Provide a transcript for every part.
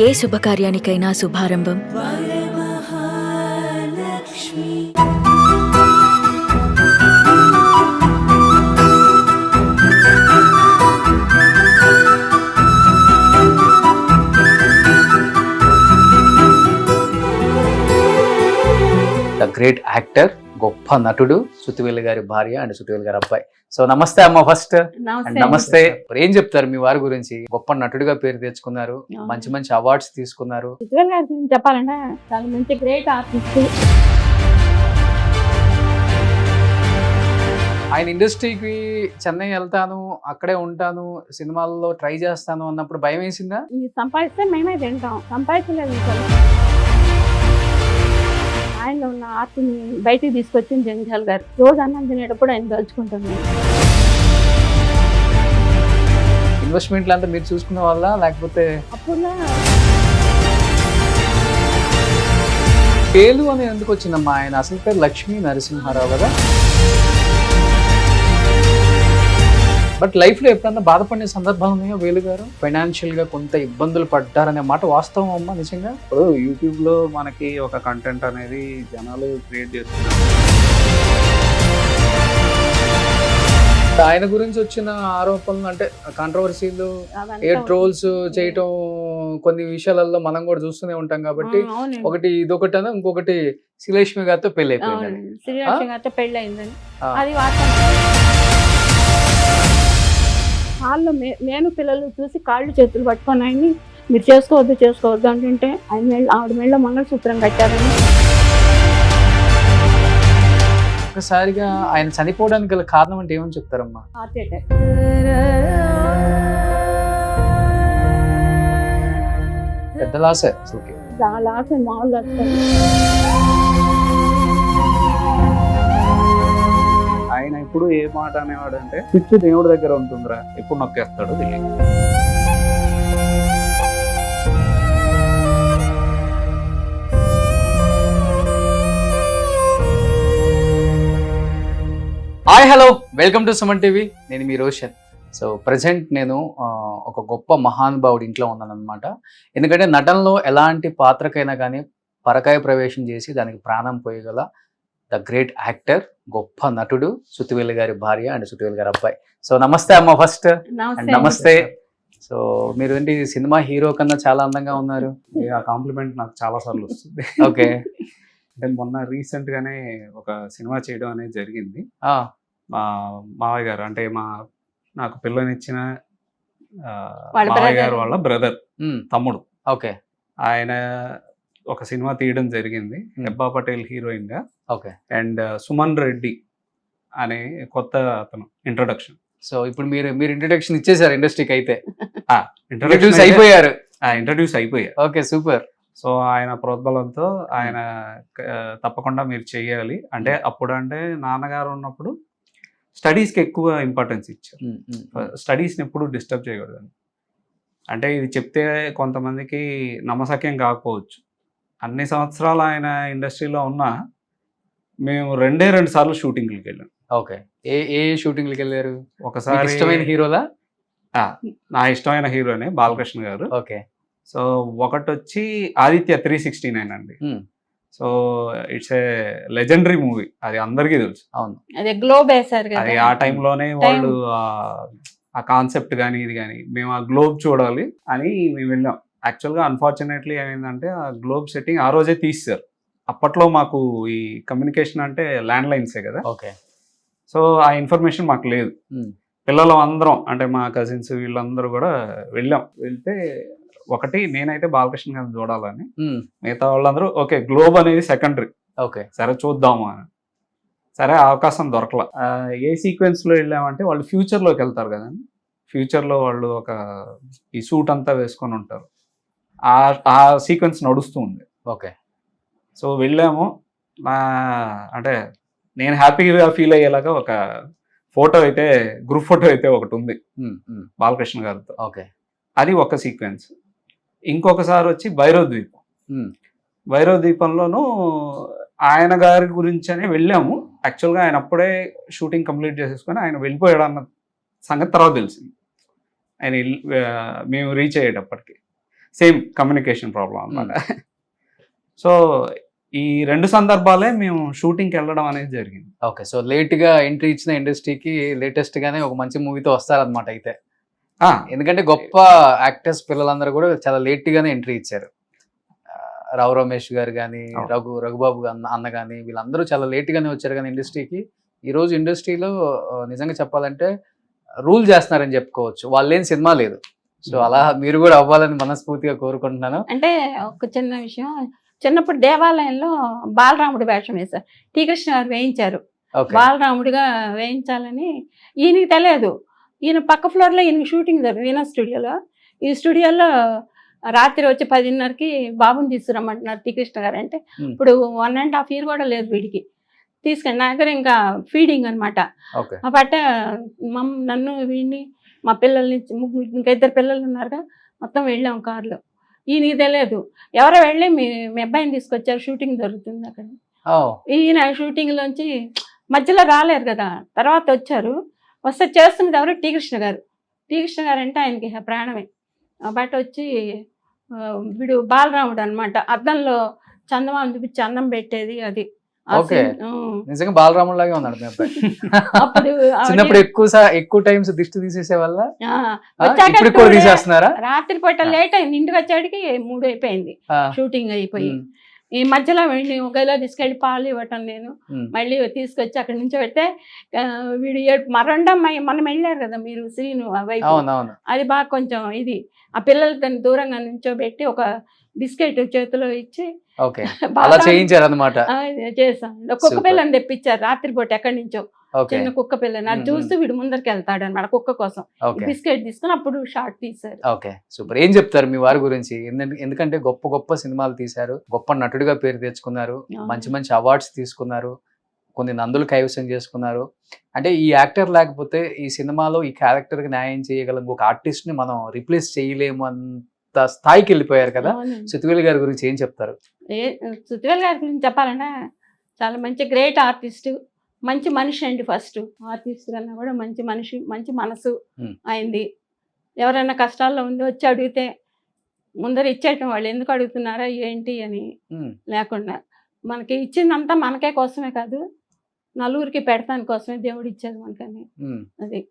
A శుభకార్యానికైనా శుభారంభం the great actor, గొప్ప నటుడు, శృతివేలు గారి భార్య అండ్ శృతివేలు గారి అబ్బాయి. సో నమస్తే అమ్మ. ఫస్ట్ నమస్తే. ఏం చెప్తారు మీ వారి గురించి? గొప్ప నటుడిగా పేరు తెచ్చుకున్నారు, మంచి మంచి అవార్డ్స్ తీసుకున్నారు. శృతివేలు గారి గురించి చెప్పాలంటే చాలా మంచి గ్రేట్ ఆర్టిస్ట్. ఆయన ఇండస్ట్రీకి చెన్నై వెళ్తాను, అక్కడే ఉంటాను, సినిమాల్లో ట్రై చేస్తాను అన్నప్పుడు భయం వేసిందా? సంపాదిస్తే మేమే తింటాం, సంపాదించలేదు. ఆయనలో ఉన్న ఆర్ట్ని బయటికి తీసుకొచ్చింది జంజాల్ గారు. రోజు అన్నం తినేటప్పుడు ఆయన తలుచుకుంటుంది. ఇన్వెస్ట్మెంట్లు అంతా మీరు చూసుకునే వాళ్ళ, లేకపోతే అప్పుడు పేలు అని ఎందుకు వచ్చిందమ్మా? ఆయన అసలు పేరు లక్ష్మీ నరసింహారావు కదా. బట్ లైఫ్ లో ఎప్పుడన్నా బాధపడిన సందర్భాలు ఉన్నాయో వేలు గారు? ఫైనాన్షియల్ గా కొంత ఇబ్బందులు పడ్డారనే మాట వాస్తవం అమ్మా, నిజంగా? ఇప్పుడు యూట్యూబ్ లో మనకి ఒక కంటెంట్ అనేది జనాలు క్రియేట్ చేస్తున్నారు. ఆయన గురించి వచ్చిన ఆరోపణలు అంటే కాంట్రవర్సీలు, ఏ ట్రోల్స్ చేయటం, కొన్ని విషయాలలో మనం కూడా చూస్తూనే ఉంటాం కాబట్టి, ఒకటి ఇదొకటి అని, ఇంకొకటి శ్రీలక్ష్మి గారితో పెళ్లి అయిపోయింది. శ్రీలక్ష్మి గారితో పెళ్లి అయిందని అది వార్త. కాళ్ళు నేను పిల్లలు చూసి కాళ్ళు చేతులు పట్టుకొని ఆయన్ని మీరు చేసుకోవద్దు అంటుంటే ఆయన ఆవిడ మెళ్ళ మంగళసూత్రం కట్టారని. ఒకసారిగా ఆయన చనిపోవడానికి గల కారణం అంటే ఏమని చెప్తారమ్మా? Heart attack. పెద్ద లాసే అసలుకి. లాస్ మామూలు ఆయన ఇప్పుడు ఏ మాట అనేవాడు అంటే, పిచ్చి దేవుడి దగ్గర ఉంటుందిరా, ఎప్పుడు నొక్కేస్తాడు తెలియదు. Hi, hello, welcome to Suman TV. నేను మీ రోషన్. సో ప్రజెంట్ నేను ఒక గొప్ప మహానుభావుడి ఇంట్లో ఉన్నాను అనమాట. ఎందుకంటే నటనలో ఎలాంటి పాత్రకైనా కానీ పరకాయ ప్రవేశం చేసి దానికి ప్రాణం పోయగల ద గ్రేట్ యాక్టర్, గొప్ప నటుడు, శృతివేలు గారి భార్య అండ్ శృతివేలు గారి అబ్బాయి. సో నమస్తే అమ్మ. ఫస్ట్ నమస్తే. సో మీరు ఏంటి సినిమా హీరో కన్నా చాలా అందంగా ఉన్నారు. ఆ కాంప్లిమెంట్ నాకు చాలా సార్లు వస్తుంది. ఓకే. అంటే మొన్న రీసెంట్ గానే ఒక సినిమా చేయడం అనేది జరిగింది. మా మావయ్య గారు, అంటే నాకు పిల్లనిచ్చిన మావయ్య గారు వాళ్ళ బ్రదర్, తమ్ముడు. ఓకే. ఆయన ఒక సినిమా తీయడం జరిగింది, హెబ్బా పటేల్ హీరోయిన్ గా. ఓకే. అండ్ సుమన్ రెడ్డి అనే కొత్త అతను ఇంట్రొడక్షన్. సో ఇప్పుడు మీరు ఇంట్రొడక్షన్ ఇచ్చేసారు ఇండస్ట్రీకి అయితే? ఇంట్రొడ్యూస్ అయిపోయారు. ఇంట్రొడ్యూస్ అయిపోయారు. Okay, super. సో ఆయన ప్రోద్బలంతో ఆయన తప్పకుండా మీరు చెయ్యాలి అంటే, అప్పుడు అంటే నాన్నగారు ఉన్నప్పుడు స్టడీస్కి ఎక్కువ ఇంపార్టెన్స్ ఇచ్చారు. స్టడీస్ని ఎప్పుడు డిస్టర్బ్ చేయకూడదు. అంటే ఇది చెప్తే కొంతమందికి నమ్మసక్యం కాకపోవచ్చు. అన్ని సంవత్సరాలు ఆయన ఇండస్ట్రీలో ఉన్నా మేము రెండు సార్లు షూటింగ్కి వెళ్ళాం. ఓకే. ఏ షూటింగ్కి వెళ్ళారు? ఒకసారి ఇష్టమైన హీరోలా? నా ఇష్టమైన హీరోనే బాలకృష్ణ గారు. ఓకే. సో ఒకటి వచ్చి ఆదిత్య 369 అండి. So it's a legendary movie, అది అందరికీ తెలుసు. అవును, అదే గ్లోబ్ వేశారు కదా. అది ఆ టైంలోనే వాళ్ళు ఆ కాన్సెప్ట్ కానీ ఇది కానీ, మేము ఆ గ్లోబ్ చూడాలి అని మేము వెళ్ళాం. యాక్చువల్గా అన్ఫార్చునేట్లీ ఏమైందంటే, ఆ గ్లోబ్ సెట్టింగ్ ఆ రోజే తీశారు. అప్పట్లో మాకు ఈ కమ్యూనికేషన్ అంటే ల్యాండ్ లైన్సే కదా. ఓకే. సో ఆ ఇన్ఫర్మేషన్ మాకు లేదు. పిల్లలు అందరం, అంటే మా కజిన్స్ వీళ్ళందరూ కూడా వెళ్తే ఒకటి నేనైతే బాలకృష్ణ గారిని చూడాలని, మిగతా వాళ్ళందరూ ఓకే గ్లోబ్ అనేది సెకండరీ, ఓకే సరే చూద్దాము అని. సరే అవకాశం దొరకలా. ఏ సీక్వెన్స్లో వెళ్ళామంటే, వాళ్ళు ఫ్యూచర్లోకి వెళ్తారు కదండి. ఫ్యూచర్లో వాళ్ళు ఒక ఈ సూట్ అంతా వేసుకొని ఉంటారు, ఆ సీక్వెన్స్ నడుస్తూ ఉంది. ఓకే. సో వెళ్ళాము. అంటే నేను హ్యాపీగా ఫీల్ అయ్యేలాగా ఒక ఫోటో అయితే, గ్రూప్ ఫోటో అయితే ఒకటి ఉంది బాలకృష్ణ గారితో. ఓకే. అది ఒక సీక్వెన్స్. ఇంకొకసారి వచ్చి భైరవ ద్వీపం. భైరవ ద్వీపంలోనూ ఆయన గారి గురించి అని వెళ్ళాము. యాక్చువల్గా ఆయన అప్పుడే షూటింగ్ కంప్లీట్ చేసేసుకొని ఆయన వెళ్ళిపోయాడు అన్న సంగతి తర్వాత తెలిసింది. ఆయన మేము రీచ్ అయ్యేటప్పటికి. సేమ్ కమ్యూనికేషన్ ప్రాబ్లం అన్నమాట. సో ఈ 2 సందర్భాలే మేము షూటింగ్కి వెళ్ళడం అనేది జరిగింది. ఓకే. సో లేట్గా ఎంట్రీ ఇచ్చిన ఇండస్ట్రీకి లేటెస్ట్ గానే ఒక మంచి మూవీతో వస్తారనమాట అయితే. ఎందుకంటే గొప్ప యాక్టర్స్ పిల్లలందరూ కూడా చాలా లేట్ గానే ఎంట్రీ ఇచ్చారు. రావు రమేష్ గారు కానీ, రఘుబాబు అన్న కానీ, వీళ్ళందరూ చాలా లేట్ గానే వచ్చారు కానీ ఇండస్ట్రీకి. ఈ రోజు ఇండస్ట్రీలో నిజంగా చెప్పాలంటే రూల్ చేస్తున్నారని చెప్పుకోవచ్చు. వాళ్ళేం సినిమా లేదు. సో అలా మీరు కూడా అవ్వాలని మనస్ఫూర్తిగా కోరుకుంటున్నాను. అంటే ఒక చిన్న విషయం, చిన్నప్పుడు దేవాలయంలో బాలరాముడి వేషం వేశారు. టీ కృష్ణ గారు వేయించారు. బాలరాముడిగా వేయించాలని ఈయనకి తెలియదు. ఈయన పక్క ఫ్లోర్లో ఈయన షూటింగ్ జరుగుతుంది వీణా స్టూడియోలో. ఈ స్టూడియోలో రాత్రి వచ్చి 10:30కి బాబుని తీసుకురమ్మంటున్నారు టీ కృష్ణ గారు. అంటే ఇప్పుడు 1.5 year కూడా లేదు వీడికి. తీసుకెళ్ళి నా దగ్గర ఇంకా ఫీడింగ్ అనమాట. బట్ట నన్ను వీడిని మా పిల్లల్ని ఇంకా 2 పిల్లలు ఉన్నారుగా, మొత్తం వెళ్ళాం కారులో. ఈయనకి తెలియదు. ఎవరో వెళ్ళి మీ అబ్బాయిని తీసుకొచ్చారు, షూటింగ్ జరుగుతుంది అక్కడ. ఈయన షూటింగ్లోంచి మధ్యలో రాలేరు కదా, తర్వాత వచ్చారు. వస్తే చేస్తున్నది ఎవరు? టీ కృష్ణ గారు. టీ కృష్ణ గారు అంటే ఆయనకి ప్రాణమే. బట్ వచ్చి వీడు బాలరాముడు అనమాట. అద్దంలో చందమామ చూపించి అన్నం పెట్టేది అది. నిజంగా బాలరాముడు లాగే ఉన్నాడు మీ అబ్బాయి. అప్పుడు చిన్నప్పుడు ఎక్కువ టైమ్స్ దిష్టి తీసేసే వల్ల తీసేస్తున్నారా? రాత్రి పూట లేట్ అయింది, ఇంటికి వచ్చేటికి 3 అయిపోయింది షూటింగ్ అయిపోయి. ఈ మధ్యలో వెళ్ళి ఒకలా తీసుకెళ్ళి పాలు ఇవ్వటం నేను, మళ్ళీ తీసుకొచ్చి అక్కడి నుంచి పెడితే వీడు మరణం మనం వెళ్ళారు కదా మీరు శ్రీను వైపు, అది బాగా కొంచెం ఇది ఆ పిల్లలు తను దూరంగా నుంచోబెట్టి ఒక బిస్కెట్ చేతిలో ఇచ్చి చేశాను. కుక్క పిల్లని తెప్పించారు రాత్రిపూట ఎక్కడి నుంచో, చిన్న కుక్క పిల్లని. అది చూస్తూ వీడు ముందరికి వెళ్తాడు అనమాట కుక్క కోసం. బిస్కెట్ తీసుకుని అప్పుడు షార్ట్ తీశారు. Okay, super. ఏం చెప్తారు మీ వారి గురించి? ఎందుకంటే గొప్ప గొప్ప సినిమాలు తీశారు, గొప్ప నటుడిగా పేరు తెచ్చుకున్నారు, మంచి మంచి అవార్డ్స్ తీసుకున్నారు, కొన్ని నందులు కైవసం చేసుకున్నారు. అంటే ఈ యాక్టర్ లేకపోతే ఈ సినిమాలో ఈ క్యారెక్టర్ కి న్యాయం చేయగలం ఒక ఆర్టిస్ట్ ని మనం రిప్లేస్ చేయలేము అంత స్థాయికి వెళ్ళిపోయారు కదా. సుతివేల్ గారి గురించి ఏం చెప్తారు? సుతివేల్ గారి గురించి చెప్పాలంటే చాలా మంచి గ్రేట్ ఆర్టిస్ట్, మంచి మనిషి అండి. ఫస్ట్ ఆర్టిస్ట్ కన్నా కూడా మంచి మనిషి, మంచి మనసు అయింది. ఎవరైనా కష్టాల్లో ఉంది వచ్చి అడిగితే ముందర ఇచ్చేయటం, వాళ్ళు ఎందుకు అడుగుతున్నారా ఏంటి అని లేకుండా మనకి ఇచ్చిందంతా మనకే కోసమే కాదు, నలుగురికి పెడతాని కోసమే దేవుడు ఇచ్చేది మనకని. అది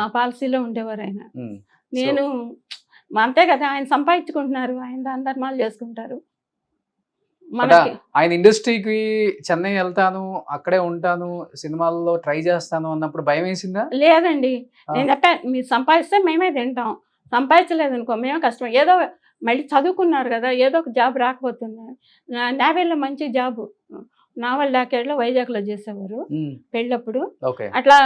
ఆ పాలసీలో ఉండేవారు ఆయన. నేను అంతే కదా, ఆయన సంపాదించుకుంటున్నారు, ఆయన దాన ధర్మాలు చేసుకుంటారు. ఆయన ఇండస్ట్రీకి చెన్నై వెళ్తాను, అక్కడే ఉంటాను, సినిమాల్లో ట్రై చేస్తాను అన్నప్పుడు భయం వేసిందా? లేదండి, నేను చెప్పాను మీరు సంపాదిస్తే మేమే తింటాం, సంపాదించలేదు అనుకో మేమే కష్టం. ఏదో మళ్ళీ చదువుకున్నారు కదా, ఏదో ఒక జాబ్ రాకపోతుంది. నేవీలో మంచి జాబు, నావల్ డాకేడ్లో వైజాగ్లో చేసేవారు పెళ్ళప్పుడు. అట్లా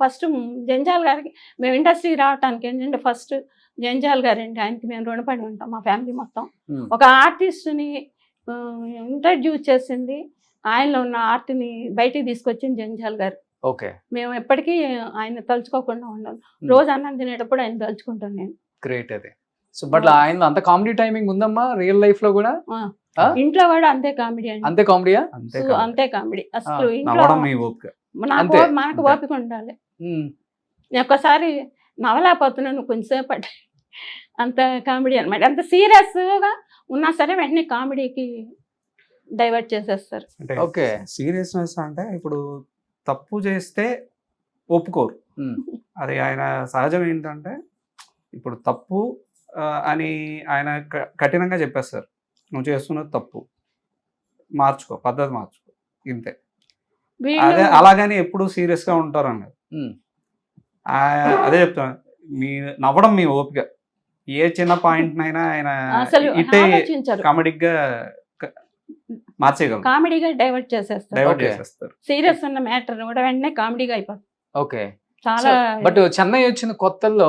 ఫస్ట్ జంజాల్ గారికి మేము ఇండస్ట్రీకి రావటానికి ఏంటంటే ఫస్ట్ జంజాల్ గారండి, ఆయనకి మేము రుణపడి ఉంటాం మా ఫ్యామిలీ మొత్తం. ఒక ఆర్టిస్ట్ని ఇంట్రడ్యూస్ చేసింది, ఆయనలో ఉన్న ఆర్ట్ని బయటికి తీసుకొచ్చింది జంజాల్ గారు. మేము ఎప్పటికీ ఆయన తలుచుకోకుండా ఉన్నాం. రోజు అన్నం తినేటప్పుడు ఆయన తలుచుకుంటాను నేను. గ్రేట్. అదే. సో బట్ ఆయన అంత కామెడీ టైమింగ్ ఉందమ్మా రియల్ లైఫ్ లో కూడా? ఇంట్లో కూడా అంతే కామెడీ అండి. అంతే కామెడీయా? అంతే కామెడీ. అసలు ఇంట్లో మనకు ఓపిక ఉండాలి. ఒక్కసారి నవలేకపోతున్నాను కొంచెంసేపు, అంత కామెడీ అనమాట. అంత సీరియస్గా ఉన్నా సరే వెంటనే కామెడీకి డైవర్ట్ చేసేస్తారు. ఓకే, సీరియస్నెస్ అంటే ఇప్పుడు తప్పు చేస్తే ఒప్పుకోరు, అది ఆయన సహజం. ఏంటంటే ఇప్పుడు తప్పు అని ఆయన కఠినంగా చెప్పేస్తారు, నువ్వు చేస్తున్నది తప్పు, మార్చుకో, పద్ధతి మార్చుకో, ఇంతే. అదే అలాగని ఎప్పుడు సీరియస్ గా ఉంటారు అన్నది. అదే చెప్తాను, మీ నవ్వడం మీ ఓపిక. ఏ చిన్న పాయింట్ నైనా ఆయన ఇట్టే కామెడీగా మార్చేయగలరు, కామెడీగా డైవర్ట్ చేసేస్తారు. సీరియస్ ఉన్న మ్యాటర్ కూడా వెంటనే కామెడీగా అయిపోతుంది. ఓకే, చాలా. బట్ చెన్నై వచ్చిన కొత్తల్లో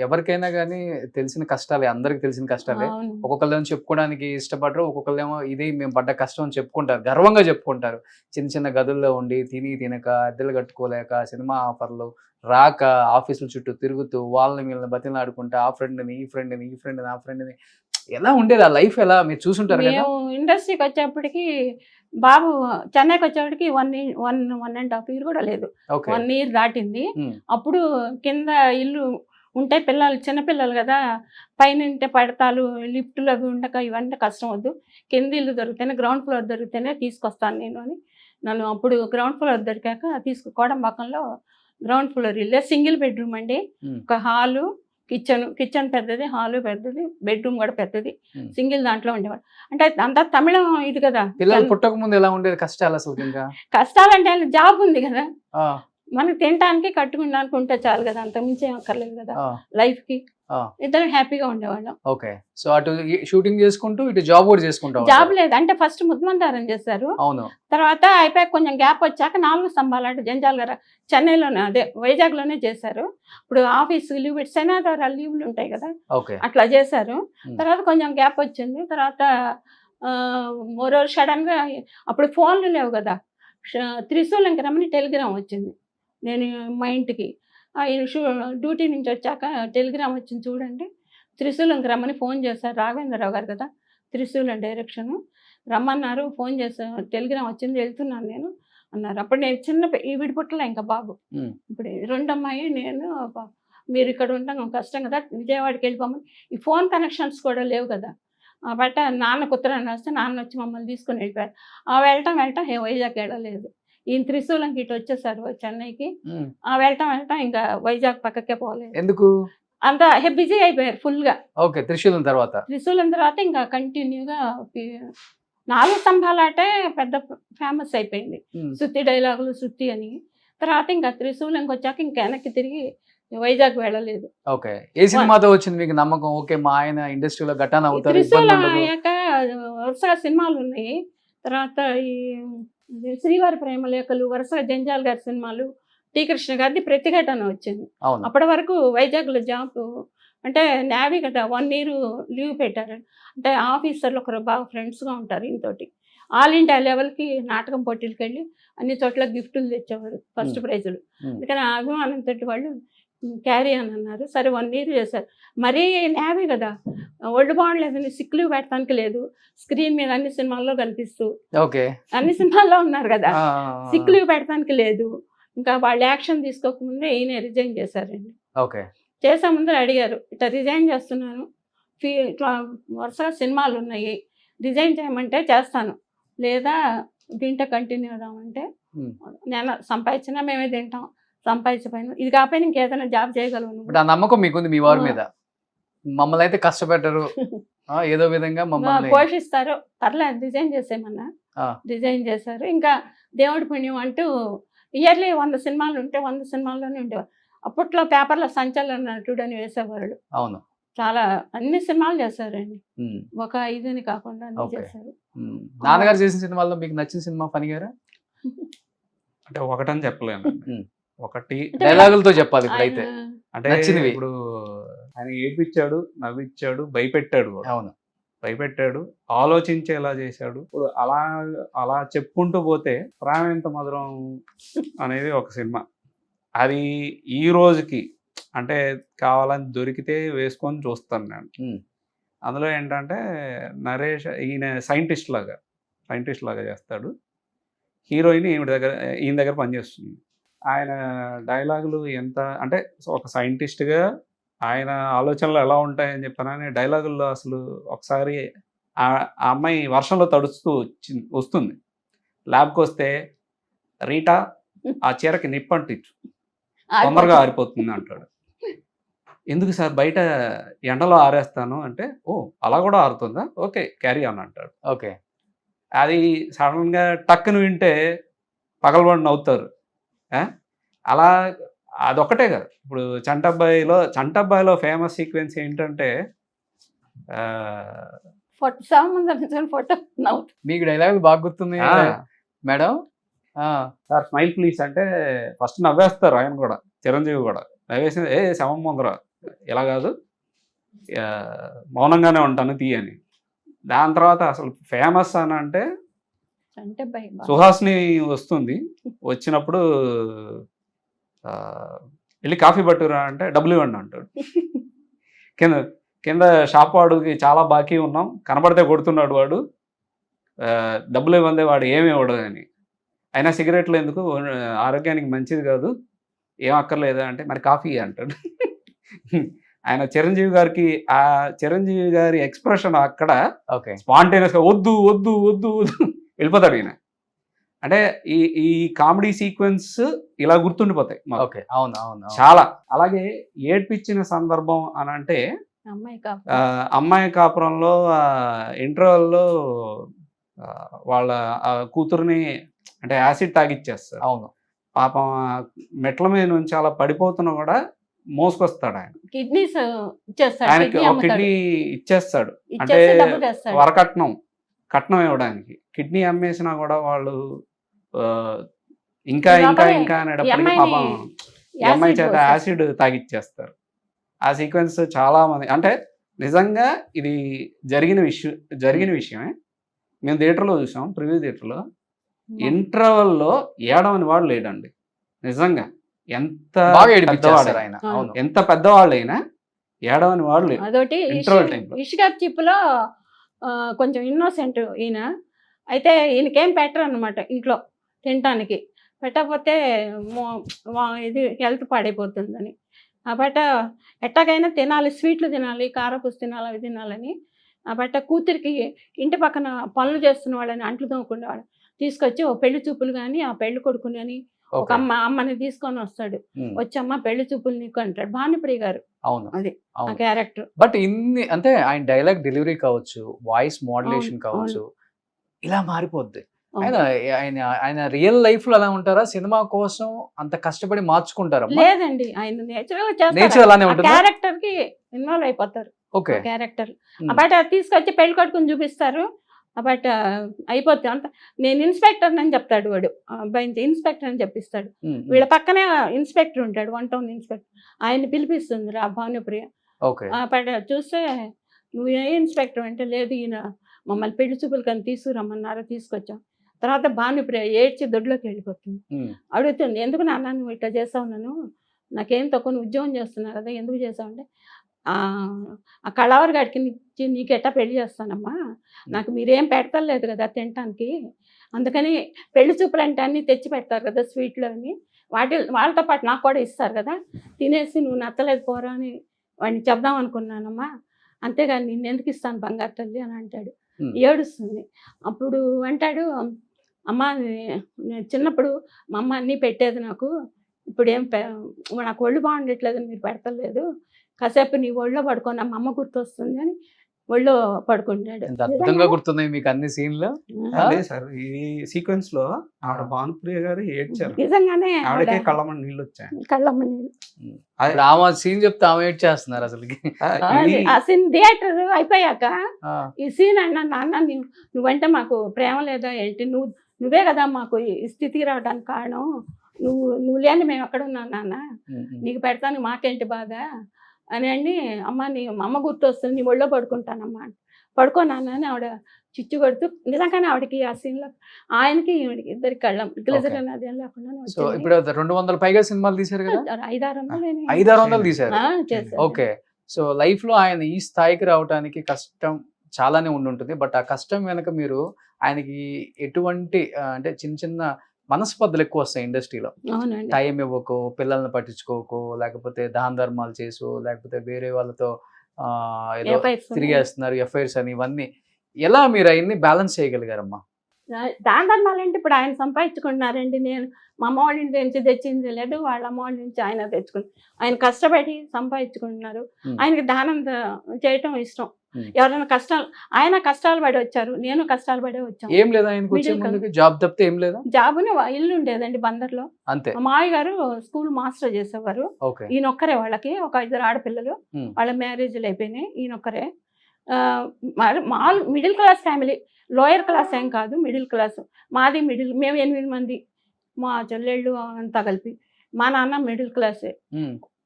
ఎవరికైనా కానీ తెలిసిన కష్టాలే, అందరికి తెలిసిన కష్టాలే. ఒక్కొక్కళ్ళేమో చెప్పుకోవడానికి ఇష్టపడరు, ఒక్కొక్కళ్ళేమో ఇది మేము పడ్డ కష్టం అని చెప్పుకుంటారు, గర్వంగా చెప్పుకుంటారు. చిన్న చిన్న గదుల్లో ఉండి తినక, అద్దెలు కట్టుకోలేక, సినిమా ఆఫర్లు రాక, ఆఫీసుల చుట్టూ తిరుగుతూ వాళ్ళని వీళ్ళని బతిలాడుకుంటా, ఆ ఫ్రెండ్ని ఈ ఫ్రెండ్ని ఈ ఫ్రెండ్ని ఆ ఫ్రెండ్ని, ఎలా ఉండేది ఆ లైఫ్? ఎలా మీరు చూసుంటారు కదా. ఇండస్ట్రీకి వచ్చేప్పటికి బాబు చెన్నైకి వచ్చేప్పటికి 1.5 year కూడా లేదు, 1 year దాటింది. అప్పుడు కింద ఇల్లు ఉంటే పిల్లలు చిన్నపిల్లలు కదా, పైన ఉంటే పడతాలు, లిఫ్టులు అవి ఉండక ఇవన్నీ కష్టం వద్దు, కింద ఇల్లు దొరికితేనే, గ్రౌండ్ ఫ్లోర్ దొరికితేనే తీసుకొస్తాను నేను అని నన్ను అప్పుడు గ్రౌండ్ ఫ్లోర్ దొరికాక కోడంబాకంలో గ్రౌండ్ ఫ్లోర్ ఇల్లే, సింగిల్ బెడ్రూమ్ అండి. ఒక హాలు, కిచెన్ పెద్దది, హాలు పెద్దది, బెడ్రూమ్ కూడా పెద్దది, సింగిల్ దాంట్లో ఉండేవాడు. అంటే అంతా తమిళం ఇది కదా. పిల్లలు పుట్టక ముందు ఎలా ఉండేది కష్టాలు అసలు? ఇంకా కష్టాలంటే జాబ్ ఉంది కదా, మనకి తినడానికి కట్టుకోవడానికి ఉంటే చాలు కదా, అంత మించి ఏం అక్కర్లేదు కదా లైఫ్ కి. ఇద్దరు హ్యాపీగా ఉండేవాళ్ళం. ఓకే, సో అటు షూటింగ్ చేసుకుంటూ ఇటు జాబ్ కూడా చేసుకుంటాం. జాబ్ లేదు అంటే ఫస్ట్ ముద్మందారం చేశారు, అవును. తర్వాత అయిపోయాక కొంచెం గ్యాప్ వచ్చాక 4 స్తంభాలు అంటే జంజాల్ గారు చెన్నైలోనే, అదే వైజాగ్ లోనే చేశారు. ఇప్పుడు ఆఫీస్ లీవ్ పెట్టి శనివారాల లీవ్లు ఉంటాయి కదా, అట్లా చేశారు. తర్వాత కొంచెం గ్యాప్ వచ్చింది. తర్వాత మరో సడన్ గా అప్పుడు ఫోన్లు లేవు కదా, త్రిశూలంకి రమ్మని టెలిగ్రామ్ వచ్చింది. నేను మా ఇంటికి డ్యూటీ నుంచి వచ్చాక టెలిగ్రామ్ వచ్చింది, చూడండి త్రిశూలంకి రమ్మని ఫోన్ చేశారు. రాఘవేంద్రరావు గారు కదా త్రిశూలం డైరెక్షన్, రమ్మన్నారు, ఫోన్ చేశారు, టెలిగ్రామ్ వచ్చింది, వెళ్తున్నాను నేను అన్నారు. అప్పుడు నేను చిన్న విడిపుట్టలే ఇంకా బాబు, ఇప్పుడు 2 అమ్మాయి నేను, మీరు ఇక్కడ ఉండడం కష్టం కదా, విజయవాడకి వెళ్ళిపోమని. ఈ ఫోన్ కనెక్షన్స్ కూడా లేవు కదా, బట్ నాన్నకు ఉత్తరాన్ని వస్తే నాన్న వచ్చి మమ్మల్ని తీసుకుని వెళ్ళిపోయారు. వెళ్ళటం వైజాగ్ వెళ్ళలేదు. ఈయన త్రిశూలంకి ఇటు వచ్చేసారు చెన్నైకి. వెళ్ళటం ఇంకా వైజాగ్ పక్కకే పోలేదు. ఎందుకు? అంత బిజీ అయిపోయారు ఫుల్ గా. ఓకే, త్రిశూలం తర్వాత ఇంకా కంటిన్యూగా 4 స్తంభాలాటే పెద్ద ఫేమస్ అయిపోయింది, సుత్తి డైలాగులు సుత్తి అని. తర్వాత ఇంకా త్రిశూలంకి వచ్చాక ఇంకా వెనక్కి తిరిగి వైజాగ్ వెళ్ళలేదు. ఓకే, ఏ సినిమాతో వచ్చింది మీకు నమ్మకం? ఓకే, మా ఆయన ఇండస్ట్రీలో గట్టాన అవుతారు. త్రిశూలం అయ్యాక వరుసగా సినిమాలు ఉన్నాయి. తర్వాత ఈ శ్రీవారి ప్రేమలేఖలు, వరుసగా జంజాల్ గారి సినిమాలు, టి కృష్ణ గారిది ప్రతిఘటన వచ్చింది. అప్పటి వరకు వైజాగ్లో జాబ్ అంటే నేవీ కదా, 1 year లీవ్ పెట్టారు. అంటే ఆఫీసర్లు ఒకరు బాగా ఫ్రెండ్స్గా ఉంటారు ఈయనతోటి. ఆల్ ఇండియా లెవెల్కి నాటకం పోటీలకు వెళ్ళి అన్ని చోట్ల గిఫ్టులు తెచ్చేవారు, ఫస్ట్ ప్రైజులు. అందుకని ఆ అభిమానంతో వాళ్ళు క్యారీ అని అన్నారు. సరే 1 year చేశారు. మరీ నేవీ కదా, ఒళ్ళు బాగుండలేదని సిక్ లీవ్ పెట్టడానికి లేదు, స్క్రీన్ మీద అన్ని సినిమాల్లో కనిపిస్తూ అన్ని సినిమాల్లో ఉన్నారు కదా, సిక్ లీవ్ పెట్టడానికి లేదు. ఇంకా వాళ్ళు యాక్షన్ తీసుకోకముందే ఈయన రిజైన్ చేశారండి. చేసే ముందర అడిగారు, ఇట్లా రిజైన్ చేస్తున్నాను, ఇట్లా వరుసగా సినిమాలు ఉన్నాయి, రిజైన్ చేయమంటే చేస్తాను, లేదా దీంట్లో కంటిన్యూ అవుదామంటే నేను సంపాదించినా మేమే తింటాం, సంపాదించపోయినా ఇది కాకపోయినా ఇంకేదైనా జాబ్ చేయగలను. నమ్మకం మీకుంది మీ వారి మీద? మమ్మల్ని అయితే కష్టపెట్టరు, ఏదో విధంగా మమ్మల్ని పోషిస్తారు, పర్లేదు రిజైన్ చేసేమన్నా. రిజైన్ చేశారు. ఇంకా దేవుడి పుణ్యం అంటూ ఇయర్లీ 100 సినిమాలు ఉంటే 100 సినిమాల్లోనే ఉండేవారు. అప్పట్లో పేపర్లో సంచలన నటుడు అని వేసేవాళ్ళు. అవును, చాలా అన్ని సినిమాలు చేశారండి, ఒక 5 కాకుండా అన్ని చేశారు. నాన్నగారు చేసిన సినిమాల్లో మీకు నచ్చిన సినిమా ఫనీ గారా? అంటే ఒకటని చెప్పలేను, ఒకటి డైలాగులతో చెప్పాలి ఇప్పుడైతే. అంటే ఇప్పుడు ఆయన ఏడ్పించాడు, నవ్విచ్చాడు, భయపెట్టాడు కూడా. అవును, భయపెట్టాడు, ఆలోచించేలా చేశాడు. ఇప్పుడు అలా చెప్పుకుంటూ పోతే ప్రాణేంత మధురం అనేది ఒక సినిమా. అది ఈ రోజుకి అంటే కావాలని దొరికితే వేసుకొని చూస్తాను నేను. అందులో ఏంటంటే నరేష్ ఈయన సైంటిస్ట్ లాగా చేస్తాడు. హీరోయిన్ ఈయన దగ్గర పనిచేస్తుంది. ఆయన డైలాగులు ఎంత అంటే ఒక సైంటిస్ట్గా ఆయన ఆలోచనలు ఎలా ఉంటాయని చెప్పానని డైలాగుల్లో అసలు ఒకసారి ఆ అమ్మాయి వర్షంలో తడుస్తూ వస్తుంది, ల్యాబ్కి వస్తే రీటా ఆ చీరకి నిప్పంటిచ్చు తొందరగా ఆరిపోతుంది అంటాడు. ఎందుకు సార్ బయట ఎండలో ఆరేస్తాను అంటే, ఓ అలా కూడా ఆరుతుందా, ఓకే క్యారీ ఆన్ అంటాడు. ఓకే, అది సడన్గా టక్కును వింటే పగలబడి నవ్వుతారు. అలా అదొక్కటే కదా. ఇప్పుడు చంటబ్బాయిలో ఫేమస్ సీక్వెన్స్ ఏంటంటే మీకు డైలాగులు బాగా గుర్తుంది మేడం. సార్ స్మైల్ ప్లీజ్ అంటే ఫస్ట్ నవ్వేస్తారు ఆయన కూడా, చిరంజీవి కూడా నవ్వేసి శవం ముందర ఇలా కాదు మౌనంగానే ఉంటాను తీయని. దాని తర్వాత అసలు ఫేమస్ అని అంటే సుహాస్ని వస్తుంది, వచ్చినప్పుడు వెళ్ళి కాఫీ పట్టురా అంటే డబ్బులు ఇవ్వండి అంటాడు. కింద షాప్ వాడికి చాలా బాకీ ఉన్నాం, కనబడితే కొడుతున్నాడు వాడు, డబ్బులు ఇవ్వందే వాడు ఏమి ఇవ్వడు అని. అయినా సిగరెట్లు ఎందుకు, ఆరోగ్యానికి మంచిది కాదు, ఏం అక్కర్లేదు అంటే మరి కాఫీ అంటాడు. ఆయన చిరంజీవి గారికి ఆ చిరంజీవి గారి ఎక్స్ప్రెషన్ అక్కడ ఓకే స్పాంటేనియస్ గా వద్దు వద్దు వద్దు వద్దు వెళ్ళిపోతాడు ఈయన. అంటే ఈ ఈ కామెడీ సీక్వెన్స్ ఇలా గుర్తుండిపోతాయి మాకు. ఓకే అవును అవును అవును. చాలా. అలాగే ఏడ్పించిన సందర్భం అని అంటే అమ్మాయి కాపు. అమ్మాయి కాపురంలో ఇంటర్వెల్లో వాళ్ళ కూతురుని అంటే యాసిడ్ తాగిచ్చేస్తారు. అవును పాపం మెట్ల మీద నుంచి అలా పడిపోతున్నా కూడా మోసుకొస్తాడు ఆయన. కిడ్నీస్ ఇచ్చేస్తాడు, ఆయనకి కిడ్నీ ఒక అమ్ముతాడు. కిడ్నీ ఇచ్చేస్తాడు అంటే ఇచ్చేస్తే డబ్బులు తెస్తాడు. కట్నం ఇవ్వడానికి. కిడ్నీ అమ్మేసినా కూడా వాళ్ళు ఆ, ఇంకా ఈ ఇంకా లోపలే ఇంకా ఈ అనేటప్పటికి అమ్మాయిని పాపం ఈ అమ్మాయి యాసిడ్ చేత పోసేస్తారు. యాసిడ్ తాగిచ్చేస్తారు. ఆ సీక్వెన్స్ చాలా మంది అంటే నిజంగా ఇది జరిగిన విషయమే. మేము థియేటర్లో చూసాం, ప్రివ్యూ థియేటర్లో. ఇంటర్వెల్లో ఏడవని వాడు లేడండి నిజంగా. ఎంత బాగా ఏడిపించేస్తారు పెద్దవాడు ఆయన. అవును ఎంత పెద్దవాళ్ళైనా ఏడవని వాడు లేడు అదొకటి ఇంటర్వెల్ టైంలో. ఇష్గా చిప్పులో కొంచెం ఇన్నోసెంట్ ఈయన. అయితే ఈయనకేం పెట్టరు అనమాట ఇంట్లో తినటానికి. పెట్టకపోతే ఇది హెల్త్ పాడైపోతుందని. ఆ బట్ట ఎట్టాగైనా తినాలి, స్వీట్లు తినాలి, కారపూస తినాలి, అవి తినాలని. ఆ బట్ట కూతురికి ఇంటి పక్కన పనులు చేస్తున్న వాళ్ళని అంట్లు తోముకునే వాళ్ళు తీసుకొచ్చి ఓ పెళ్లి చూపులు కానీ ఆ పెళ్లి కొడుకుని అని ఒక అమ్మని తీసుకొని వస్తాడు. వచ్చమ్మ పెళ్లి చూపులు నీకు అంటాడు భానుప్రియ గారు. అవును అది ఆ అవును. క్యారెక్టర్. బట్ ఇన్ని అంటే ఆయన డైలాగ్ డెలివరీ కావచ్చు, వాయిస్ మోడ్యులేషన్ అవును, కావచ్చు, ఇలా మారిపోద్ది. అవును. ఆయన ఆయన ఆయన రియల్ లైఫ్ లో అలా ఉంటారా? సినిమా కోసం అంత కష్టపడి మార్చుకుంటారా? లేదండి, ఆయన నేచురల్ నేచర్ అలానే ఉంటుంది. క్యారెక్టర్ కి ఇన్వాల్వ్ అయిపోతారు. ఓకే క్యారెక్టర్ బట్ తీసుకొచ్చి పెళ్లి కొడుకుని చూపిస్తారు. బట్ అయిపోతుంది అంత. నేను ఇన్స్పెక్టర్ అని చెప్తాడు వాడు, అబ్బాయి ఇన్స్పెక్టర్ అని చెప్పిస్తాడు. వీళ్ళ పక్కనే ఇన్స్పెక్టర్ ఉంటాడు, 1 టౌన్ ఇన్స్పెక్టర్. ఆయన పిలిపిస్తుంది రా భానుప్రియ. ఓకే బట్ చూస్తే నువ్వు ఏ ఇన్స్పెక్టర్ అంటే, లేదు ఈయన మమ్మల్ని పెళ్లి చూపులు కానీ తీసుకురమ్మన్నారు, తీసుకొచ్చాం. తర్వాత భానుప్రియ ఏడ్చి దొడ్లోకి వెళ్ళిపోతుంది. అడుగుతుంది, ఎందుకు నాన్న నువ్వు ఇట్లా చేసావు, నన్ను నాకేం తక్కువ, నువ్వు ఉద్యోగం చేస్తున్నావు కదా, ఎందుకు చేసావు అంటే, ఆ కళావరి గారికి నీకు ఎట్టా పెళ్లి చేస్తానమ్మా, నాకు మీరేం పెడతలేదు కదా తినటానికి, అందుకని పెళ్లి చూపులు అంటే అన్నీ తెచ్చి పెడతారు కదా స్వీట్లు అని, వాళ్ళతో పాటు నాకు కూడా ఇస్తారు కదా, తినేసి నువ్వు నచ్చలేదు పోరా అని వాడిని చెప్దాం అనుకున్నానమ్మా, అంతేగాని నిన్ను ఎందుకు ఇస్తాను బంగారు తల్లి అని అంటాడు. ఏడుస్తుంది. అప్పుడు అంటాడు, అమ్మ నేను చిన్నప్పుడు మా అమ్మ అన్నీ పెట్టేది నాకు, ఇప్పుడు నాకు ఒళ్ళు బాగుండట్లేదు, మీరు పెడతలేదు, కాసేపు నీ ఒళ్ళో పడుకోని మా అమ్మ గుర్తొస్తుంది అని ఒళ్ళో పడుకుంటాడు. అద్భుతంగా గుర్తున్నాయి మీకు అన్ని సీన్లు. అదే సార్, ఈ సీక్వెన్స్ లో ఆవిడ భానుప్రియ గారు ఏడ్చారు. నిజంగానే ఆవిడకే కళ్ళమని నీళ్ళు వచ్చాయి. కళ్ళమ్మ నీళ్ళు. ఆమె సీన్ చెప్తే ఆమె ఏడ్ చేస్తున్నారు అసలుకి. ఆ సీన్ థియేటర్ అయిపోయాక ఈ సీన్ అన్నా, నాన్న నువ్వంటే మాకు ప్రేమ లేదా ఏంటి, నువ్వే కదా మాకు ఈ స్థితికి రావడానికి కారణం, నువ్వు లేని మేము ఎక్కడ ఉన్నాం నాన్న, నీకు పెడతాను మాకేంటి బాధ అని అండి. అమ్మ నీ అమ్మ గుర్తు వస్తుంది, నీ ఒళ్ళో పడుకుంటానమ్మా, పడుకోనాన్న అని ఆవిడ చిచ్చు కొడుతూ. నిజంగానే ఆవిడకి ఆ సీన్లో ఆయనకి ఈవిడికి ఇద్దరికి కళ్ళం గ్లిజరిన్ అది ఏం లేకుండా. సో ఇప్పుడు 200 పైగా సినిమాలు తీశారు కదా, 500-600 తీశారు. ఓకే. సో లైఫ్ లో ఆయన ఈ స్థాయికి రావడానికి కష్టం చాలానే ఉండుంటుంది. బట్ ఆ కష్టం వెనక మీరు ఆయనకి ఎటువంటి అంటే చిన్న చిన్న మనస్పర్ధలు ఎక్కువ వస్తాయి ఇండస్ట్రీలో. టైం ఇవ్వకో, పిల్లల్ని పట్టించుకోకో, లేకపోతే దాన ధర్మాలు చేసు, లేకపోతే వేరే వాళ్ళతో ఏదో తిరిగేస్తున్నారు ఎఫ్ఐఆర్స్ అని, ఇవన్నీ ఎలా మీరు ఆయన్ని బ్యాలెన్స్ చేయగలిగారమ్మా? దాన ధర్మాలు అంటే ఇప్పుడు ఆయన సంపాదించుకుంటున్నారండి. నేను మా అమ్మ వాళ్ళ ఇంటి నుంచి తెచ్చింది లేదు, వాళ్ళ అమ్మ వాళ్ళ నుంచి ఆయన తెచ్చుకుని ఆయన కష్టపడి సంపాదించుకుంటున్నారు. ఆయనకి దానం చేయటం ఇష్టం. ఎవరైనా కష్టాలు, ఆయన కష్టాలు పడి వచ్చారు, నేను కష్టాలు పడే వచ్చాను. ఏం లేదా ఆయనకు వచ్చే ముందుకి జాబ్ తప్పితే ఏం లేదా? జాబుని ఇల్లు ఉండేదండి బందర్లో. అంతే. మా మామయ్య గారు స్కూల్ మాస్టర్ చేసేవారు. ఈయనొక్కరే, వాళ్ళకి ఒక 2 ఆడపిల్లలు, వాళ్ళ మ్యారేజ్లు అయిపోయినాయి. ఈయనొక్కరే. Middle class family, lower class ఏం కాదు, మిడిల్ క్లాస్. మాది మిడిల్, మేము 8 మంది, మా చెల్లెళ్ళు అంతా కలిపి. మా నాన్న మిడిల్ క్లాసే.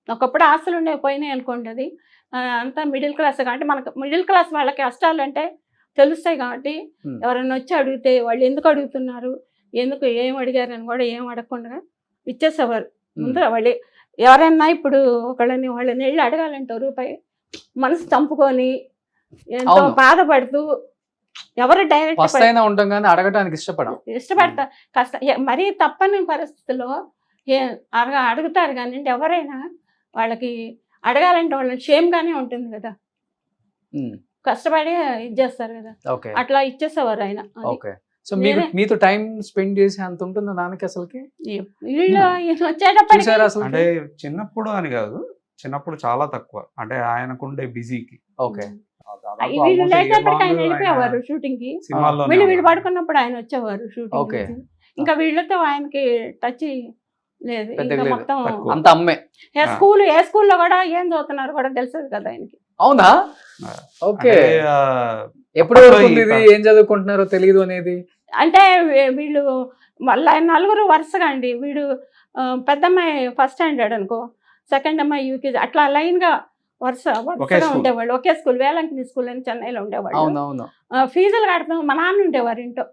ఒకప్పుడు ఆస్తులు ఉండేవి, పోయినాయి అనుకోండి. అది అంతా మిడిల్ క్లాస్ కాబట్టి మనకు మిడిల్ క్లాస్ వాళ్ళకి కష్టాలు అంటే తెలుస్తాయి కాబట్టి ఎవరైనా వచ్చి అడిగితే వాళ్ళు ఎందుకు అడుగుతున్నారు, ఎందుకు ఏం అడిగారని కూడా ఏం అడగకుండా ఇచ్చేసేవారు ముందర. వాళ్ళు ఎవరైనా ఇప్పుడు వాళ్ళని వెళ్ళి అడగాలంటే రూపాయి మనసు చంపుకొని ఎంతో బాధపడుతూ ఎవరు డైరెక్ట్ అడగటానికి ఇష్టపడతా కష్టం, మరీ తప్పని పరిస్థితుల్లో అడుగుతారు. కానీ ఎవరైనా వాళ్ళకి అడగాలంటే వాళ్ళని షేమ్గానే ఉంటుంది కదా, కష్టపడి ఇచ్చేస్తారు కదా, ఓకే అట్లా ఇచ్చేసేవారు ఆయన. అది. ఓకే. సో మీరు నేనే- మీతో టైం స్పెండ్ చేసి అంత ఉంటుందా నాన్నకి అసలుకి? వీళ్ళు ఈయన వచ్చేటప్పటికి చూసారా అసలు? అంటే చిన్నప్పుడు అని కాదు, చిన్నప్పుడు చాలా తక్కువ, అంటే ఆయనకుండే బిజీకి ఓకే వీళ్ళు లేచేటప్పటికి ఆయన వెళ్ళిపోయేవారు షూటింగ్ కి, సినిమాల్లో వీళ్ళు పడుకున్నప్పుడు ఆయన వచ్చేవారు షూటింగ్ ఓకే. ఇంకా వీళ్ళతో ఆయనకి టచ్ లేదు. పెద్దగా ఇంకా లేదు. మొత్తం తక్కువ. అంత అమ్మే. ఏ స్కూల్లో కూడా ఏం చదువుతున్నారు కూడా తెలిసేది కదా ఆయనకి. అవునా? ఓకే. ఎప్పుడు అప్పట్లో వరకు ఇది ఏం చదువుకుంటున్నారో తెలియదు అనేది? అంటే వీళ్ళు మళ్ళీ నలుగురు వరుసగా అండి, వీడు పెద్దమ్మాయి ఫస్ట్ స్టాండర్డ్ అనుకో, సెకండ్ అమ్మాయి యూకేజీ, అట్లా లైన్ గా వరుసగా school. ఉండేవాళ్ళు. ఒకే స్కూల్, వేలంకిని స్కూల్ అని చెన్నైలో ఉండేవాళ్ళు. అవునవును. ఫీజులు కడతాం, మా నాన్న ఉండేవారు ఇంట్లో,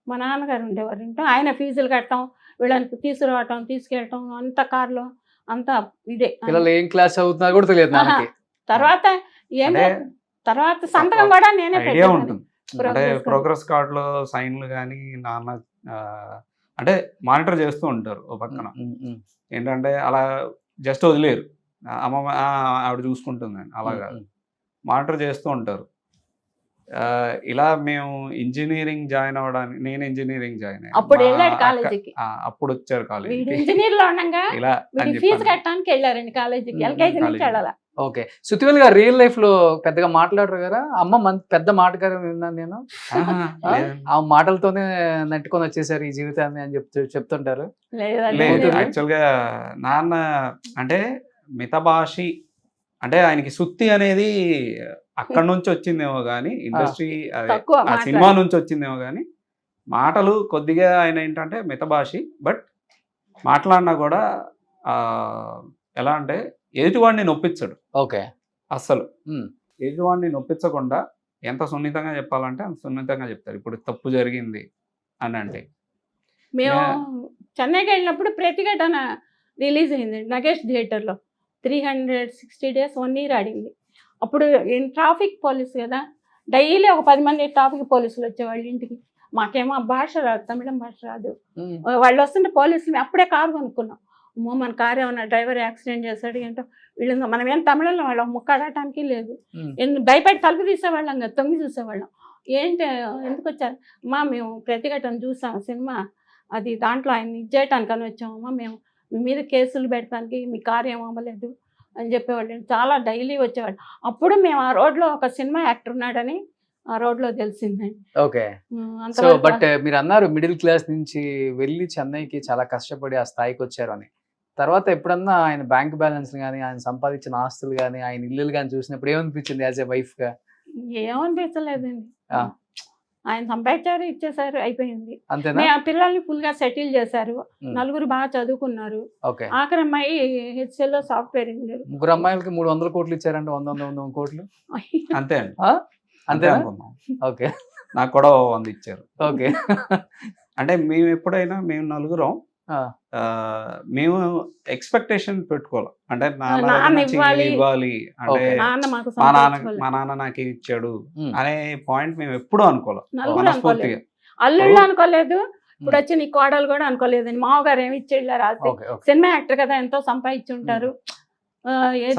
మా నాన్నగారు ఉండేవారు ఇంట్లో, ఆయన ఫీజులు కడతాం, వీళ్ళని తీసుకురావటం తీసుకెళ్ళటం అంత కార్లో అంతా ఇదే. పిల్లలు ఏం క్లాస్ చదువుతున్నారు కూడా తెలియదు నాన్నకి. తర్వాత ఏం అంటే తర్వాత సంతకం కూడా నేనే ఐడియా పెట్టాను. ఉంటుంది. అంటే ప్రోగ్రెస్ కార్డ్ లో సైన్లు కానీ నాన్న అంటే మానిటర్ చేస్తూ ఉంటారు ఓ పక్కన. ఏంటంటే అలా జస్ట్ వదిలేరు, అమ్మమ్మ ఆవిడ చూసుకుంటుందని అలాగా మానిటర్ చేస్తూ ఉంటారు. ఇలా మేము ఇంజనీరింగ్ జాయిన్ అవ్వడానికి, నేను ఇంజనీరింగ్ జాయిన్ అప్పుడు వెళ్ళాడు కాలేజీకి. అప్పుడు వచ్చారు కాలేజీకి ఇంజనీర్ లో ఉండగా ఇలా అని ఫీజు చెప్పాను. కట్టడానికి వెళ్ళారండి కాలేజీకి, ఎల్కేజీ నుంచి వెళ్ళాల. ఓకే. సుతివేల్ గారు రియల్ లైఫ్ లో పెద్దగా మాట్లాడరు కదా? అమ్మ పెద్ద మాటగారు విన్నాను నేను. ఆహా, లేదండి. ఆ మాటలతోనే నెట్టుకొని వచ్చేసారు ఈ జీవితాన్ని అని చెప్తుంటారు. లేదు, యాక్చువల్గా నాన్న అంటే మితభాషి, అంటే ఆయనకి సుత్తి అనేది అక్కడ నుంచి వచ్చిందేమో కానీ, ఇండస్ట్రీ తక్కువ ఆ సినిమా నుంచి వచ్చిందేమో కానీ, మాటలు కొద్దిగా ఆయన ఏంటంటే మితభాషి. బట్ మాట్లాడినా కూడా ఎలా అంటే ఎదుటివాడిని నొప్పించడు ఓకే. అస్సలు. ఎదుటివాడిని నొప్పించకుండా ఎంత సున్నితంగా చెప్పాలంటే అంత సున్నితంగా చెప్తారు. ఇప్పుడు తప్పు జరిగింది అని అంటే, మేము చెన్నైకి వెళ్ళినప్పుడు ప్రతిఘటన రిలీజ్ అయింది నగేష్ థియేటర్లో. 360 days 1 year ఆడింది. అప్పుడు ట్రాఫిక్ పోలీస్ కదా, డైలీ ఒక 10 మంది ట్రాఫిక్ పోలీసులు వచ్చేవాళ్ళు ఇంటికి. మాకేమో భాష రాదు, తమిళం భాష రాదు. వాళ్ళు వస్తుంటే పోలీసులు అప్పుడే కారు కొనుక్కున్నాం. అమ్మో మన కారు ఏమన్నా డ్రైవర్ యాక్సిడెంట్ చేశాడు ఏంటో, వీళ్ళు మనం ఏం తమిళంలో వాళ్ళం ముక్కాడటానికి లేదు. భయపడి తలుపు తీసేవాళ్ళం కదా, తొంగి చూసేవాళ్ళం. ఏంటి ఎందుకు వచ్చారు? అమ్మా మేము ప్రతిఘటన చూసాం సినిమా, అది దాంట్లో ఆయన ఇచ్చేయటానికి అని వచ్చామమ్మా, మేము మీ మీద కేసులు పెడతానికి, మీ కారు ఏం అవ్వలేదు అని చెప్పేవాళ్ళు. చాలా డైలీ వచ్చేవాళ్ళు. అప్పుడు మేము ఆ రోడ్లో ఒక సినిమా యాక్టర్ ఉన్నాడని ఆ రోడ్లో తెలిసిందండి. ఓకే. సో బట్ మీరు అన్నారు మిడిల్ క్లాస్ నుంచి వెళ్ళి చెన్నైకి చాలా కష్టపడి ఆ స్థాయికి వచ్చారు అని. తర్వాత ఎప్పుడన్నా ఆయన బ్యాంక్ బ్యాలెన్స్ కానీ, ఆయన సంపాదించిన ఆస్తులు కానీ, ఆయన ఇల్లులు కానీ చూసినప్పుడు ఏమనిపించింది యాజ్ ఎ వైఫ్ గా? ఏమనిపించలేదండి, ఆయన సంపాదించారు, ఇచ్చేసారు, అయిపోయింది. అంతేనా? మేము ఆ పిల్లల్ని ఫుల్ గా సెటిల్ చేశారు, నలుగురు బాగా చదువుకున్నారు. ఓకే. ఆఖరి అమ్మాయి హెచ్ఎల్ లో సాఫ్ట్వేర్ ఇంజనీర్. ముగ్గురు అమ్మాయిలకి 300 కోట్లు ఇచ్చారంటే 100 కోట్లు అంతే అండి, అంతే అనుకున్నాం. ఓకే. నాకు కూడా 100 ఇచ్చారు. ఓకే. అంటే మేము ఎప్పుడైనా మేము నలుగురం మేము ఎక్స్పెక్టేషన్ పెట్టుకోవాలి. అంటే నాన్న ఇవ్వాలి అంటే మా నాన్న నాకు ఇచ్చాడు అనే పాయింట్ మేము ఎప్పుడూ అనుకోవాలి, మనస్ఫూర్తిగా. అల్లుళ్ళు అనుకోలేదు, ఇప్పుడు వచ్చి నీ కోడలు కూడా అనుకోలేదండి. మామగారు ఏమి ఇచ్చేళ్ళ రాసి, సినిమా యాక్టర్ కదా ఎంతో సంపాదించి ఉంటారు,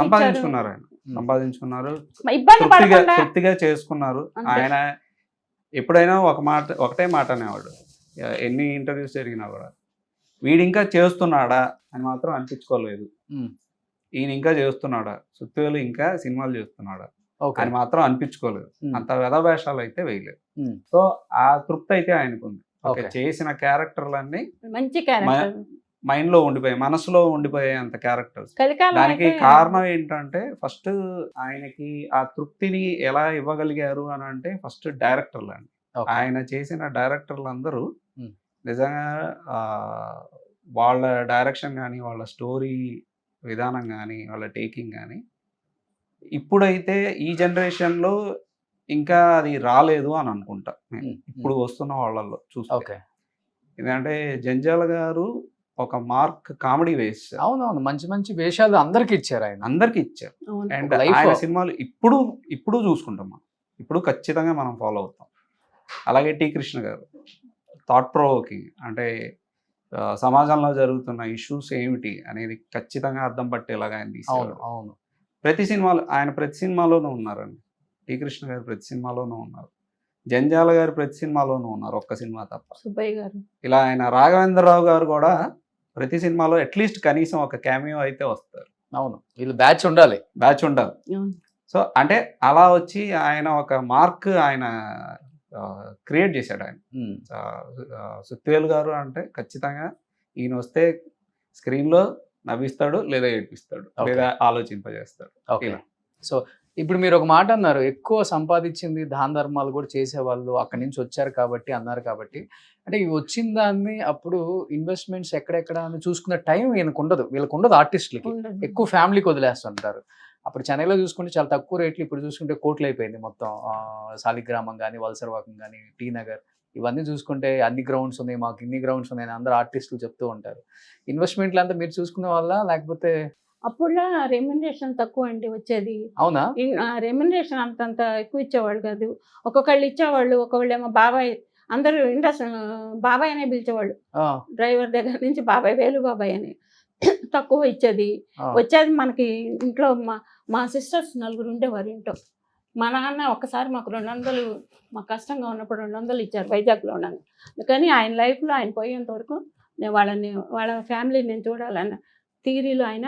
సంపాదించుకున్నారు, ఆయన సంపాదించుకున్నారు, ఇబ్బంది పడకుండా తృప్తిగా చేసుకున్నారు. ఆయన ఎప్పుడైనా ఒకటే మాట అనేవాడు, ఎన్ని ఇంటర్వ్యూస్ జరిగినా కూడా, వీడు ఇంకా చేస్తున్నాడా అని మాత్రం అనిపించుకోలేదు. ఈయన ఇంకా చేస్తున్నాడా, సుత్తివేలు ఇంకా సినిమాలు చేస్తున్నాడా అని మాత్రం అనిపించుకోలేదు. అంత వ్యధవేషాలు అయితే వేయలేదు. సో ఆ తృప్తి అయితే ఆయనకు ఉంది. చేసిన క్యారెక్టర్లన్నీ మంచి క్యారెక్టర్, మైండ్ లో ఉండిపోయాయి, మనసులో ఉండిపోయే అంత క్యారెక్టర్స్. దానికి కారణం ఏంటంటే ఫస్ట్ ఆయనకి ఆ తృప్తిని ఎలా ఇవ్వగలిగారు అని అంటే ఫస్ట్ డైరెక్టర్లు అండి. ఆయన చేసిన డైరెక్టర్లు అందరూ నిజంగా వాళ్ళ డైరెక్షన్ కానీ, వాళ్ళ స్టోరీ విధానం కానీ, వాళ్ళ టేకింగ్ కానీ ఇప్పుడైతే ఈ జనరేషన్లో ఇంకా అది రాలేదు అని అనుకుంటా. ఇప్పుడు వస్తున్న వాళ్ళల్లో చూస్తే ఎందుకంటే జంజాల గారు ఒక మార్క్ కామెడీ వేస్తారు. అవునవును, మంచి మంచి వేషాలు అందరికి ఇచ్చారు, ఆయన అందరికి ఇచ్చారు. అండ్ ఆయన సినిమాలు ఇప్పుడు చూసుకుంటాం మనం, ఇప్పుడు ఖచ్చితంగా మనం ఫాలో అవుతాం. అలాగే టి కృష్ణ గారు థాట్ ప్రొవోకింగ్, అంటే సమాజంలో జరుగుతున్న ఇష్యూస్ ఏమిటి అనేది ఖచ్చితంగా అర్థం పట్టేలాగా ఆయన తీశారు. అవును. ప్రతి సినిమాలోనూ ఉన్నారండి. టీ కృష్ణ గారు ప్రతి సినిమాలోనూ ఉన్నారు. జంజాల గారు ప్రతి సినిమాలోనూ ఉన్నారు, ఒక్క సినిమా తప్ప. సుబ్బయ్య గారు ఇలా ఆయన రాఘవేంద్రరావు గారు కూడా ప్రతి సినిమాలో అట్లీస్ట్ కనీసం ఒక క్యామియో అయితే వస్తారు. అవును, వీళ్ళు బ్యాచ్ ఉండాలి. సో అంటే అలా వచ్చి ఆయన ఒక మార్క్ ఆయన క్రియేట్ చేశాడు. ఆయన సుత్వేల్ గారు అంటే ఖచ్చితంగా ఈయన వస్తే స్క్రీన్లో నవ్విస్తాడు, లేదా ఏడ్పిస్తాడు, లేదా ఆలోచింపజేస్తాడు. సో ఇప్పుడు మీరు ఒక మాట అన్నారు, ఎక్కువ సంపాదించింది దాన ధర్మాలు కూడా చేసేవాళ్ళు అక్కడి నుంచి వచ్చారు కాబట్టి అన్నారు. కాబట్టి అంటే ఇవి వచ్చిన దాన్ని అప్పుడు ఇన్వెస్ట్మెంట్స్ ఎక్కడెక్కడ అని చూసుకున్న టైం వీళ్ళకి ఉండదు. ఆర్టిస్టులకి ఎక్కువ ఫ్యామిలీకి వదిలేస్తుంటారు. అప్పుడు చెన్నైలో చూసుకుంటే చాలా తక్కువ రేట్లు, ఇప్పుడు చూసుకుంటే కోట్లు అయిపోయింది మొత్తం. శాలిగ్రామం కానీ, వలసరవాకం కానీ, టీ నగర్, ఇవన్నీ చూసుకుంటే అన్ని గ్రౌండ్స్ ఉన్నాయి, మాకు ఇన్ని గ్రౌండ్స్ ఉన్నాయి అని అందరూ ఆర్టిస్టులు చెప్తూ ఉంటారు. ఇన్వెస్ట్మెంట్లు అంతా మీరు చూసుకునే వాళ్ళ, లేకపోతే అప్పుడులా రెమ్యునరేషన్ తక్కువ అండి వచ్చేది. అవునా? రెమ్యునరేషన్ అంతంత ఎక్కువ ఇచ్చేవాళ్ళు కాదు. ఒక్కొక్కళ్ళు ఇచ్చేవాళ్ళు, ఒక్కొక్కళ్ళు ఏమో బాబాయ్, అందరూ ఇండస్ట్రీ బాబాయ్ అనే పిలిచేవాళ్ళు. డ్రైవర్ దగ్గర నుంచి బాబాయ్, వేలు బాబాయ్ అని తక్కువ ఇచ్చేది. వచ్చేది మనకి ఇంట్లో మా సిస్టర్స్ 4 ఉండేవారు ఇంట్లో. మా నాన్న ఒక్కసారి మాకు 200, మాకు కష్టంగా ఉన్నప్పుడు 200 ఇచ్చారు వైజాగ్లో ఉన్నాను. కానీ ఆయన లైఫ్లో ఆయన పోయేంత వరకు నేను వాళ్ళ ఫ్యామిలీని నేను చూడాలన్న థియరీలో ఆయన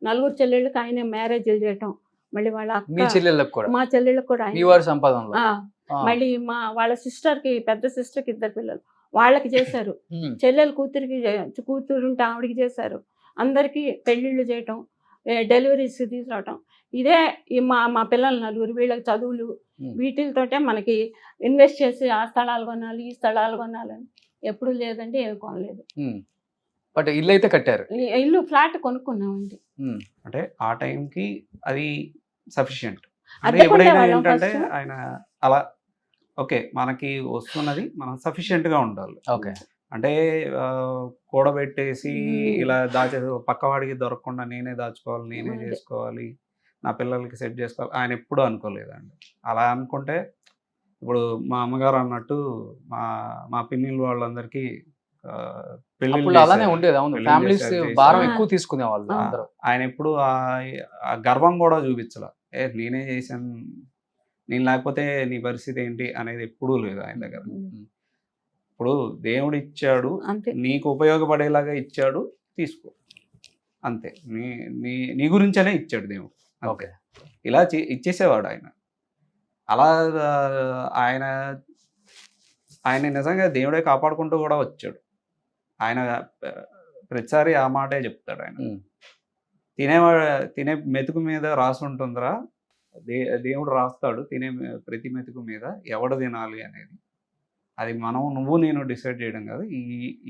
4 చెల్లెళ్ళకి ఆయన మ్యారేజ్లు చేయటం, మళ్ళీ వాళ్ళ మా చెల్లెళ్ళకి కూడా మళ్ళీ వాళ్ళ సిస్టర్కి, పెద్ద సిస్టర్కి 2 పిల్లలు, వాళ్ళకి చేశారు. చెల్లెలు కూతురు ఉంటే ఆవిడకి చేశారు. అందరికీ పెళ్ళిళ్ళు చేయటం, డెలివరీస్ తీసుకురావటం. ఇదే మా పిల్లలు 4 వీళ్ళకి చదువులు, వీటితోటే మనకి ఇన్వెస్ట్ చేసి ఆ స్థలాలు కొనాలి, ఈ స్థలాలు కొనాలని ఎప్పుడు లేదండి, ఏమి కొనలేదు. బట్ ఇల్లు అయితే కట్టారు. ఇల్లు ఫ్లాట్ కొనుక్కున్నామండి. అంటే ఆ టైంకి అది సఫిషియంట్. అంటే ఎప్పుడైనా ఏంటంటే ఆయన అలా ఓకే మనకి వస్తున్నది మనం సఫిషియెంట్గా ఉండాలి. ఓకే అంటే కూడబెట్టేసి ఇలా పక్కవాడికి దొరకకుండా నేనే దాచుకోవాలి, నేనే చేసుకోవాలి, నా పిల్లలకి సెట్ చేసుకోవాలి ఆయన ఎప్పుడూ అనుకోలేదండి. అలా అనుకుంటే ఇప్పుడు మా అమ్మగారు అన్నట్టు మా పిన్నిల వాళ్ళందరికీ అలానే ఉండేది. అవును, ఫ్యామిలీస్ భారం ఎక్కువ తీసుకునే వాళ్ళు అందరూ. ఆయన ఎప్పుడు ఆ గర్వం కూడా చూపించలే, నేనే చేశాను, నేను లేకపోతే నీ పరిస్థితి ఏంటి అనేది ఎప్పుడూ లేదు ఆయన దగ్గర. ఇప్పుడు దేవుడు ఇచ్చాడు, నీకు ఉపయోగపడేలాగా ఇచ్చాడు, తీసుకో అంతే. నీ గురించనే ఇచ్చాడు దేవుడు. ఓకే, ఇలా ఇచ్చేసేవాడు ఆయన. అలా ఆయన నిజంగా దేవుడే కాపాడుకుంటూ కూడా వచ్చాడు. ఆయన ప్రతిసారి ఆ మాటే చెప్తాడు. ఆయన తినే మెతుకు మీద రాసి ఉంటుందిరా, దేవుడు రాస్తాడు తినే ప్రతి మెతుకు మీద ఎవడు తినాలి అనేది. అది నువ్వు నేను డిసైడ్ చేయడం కాదు.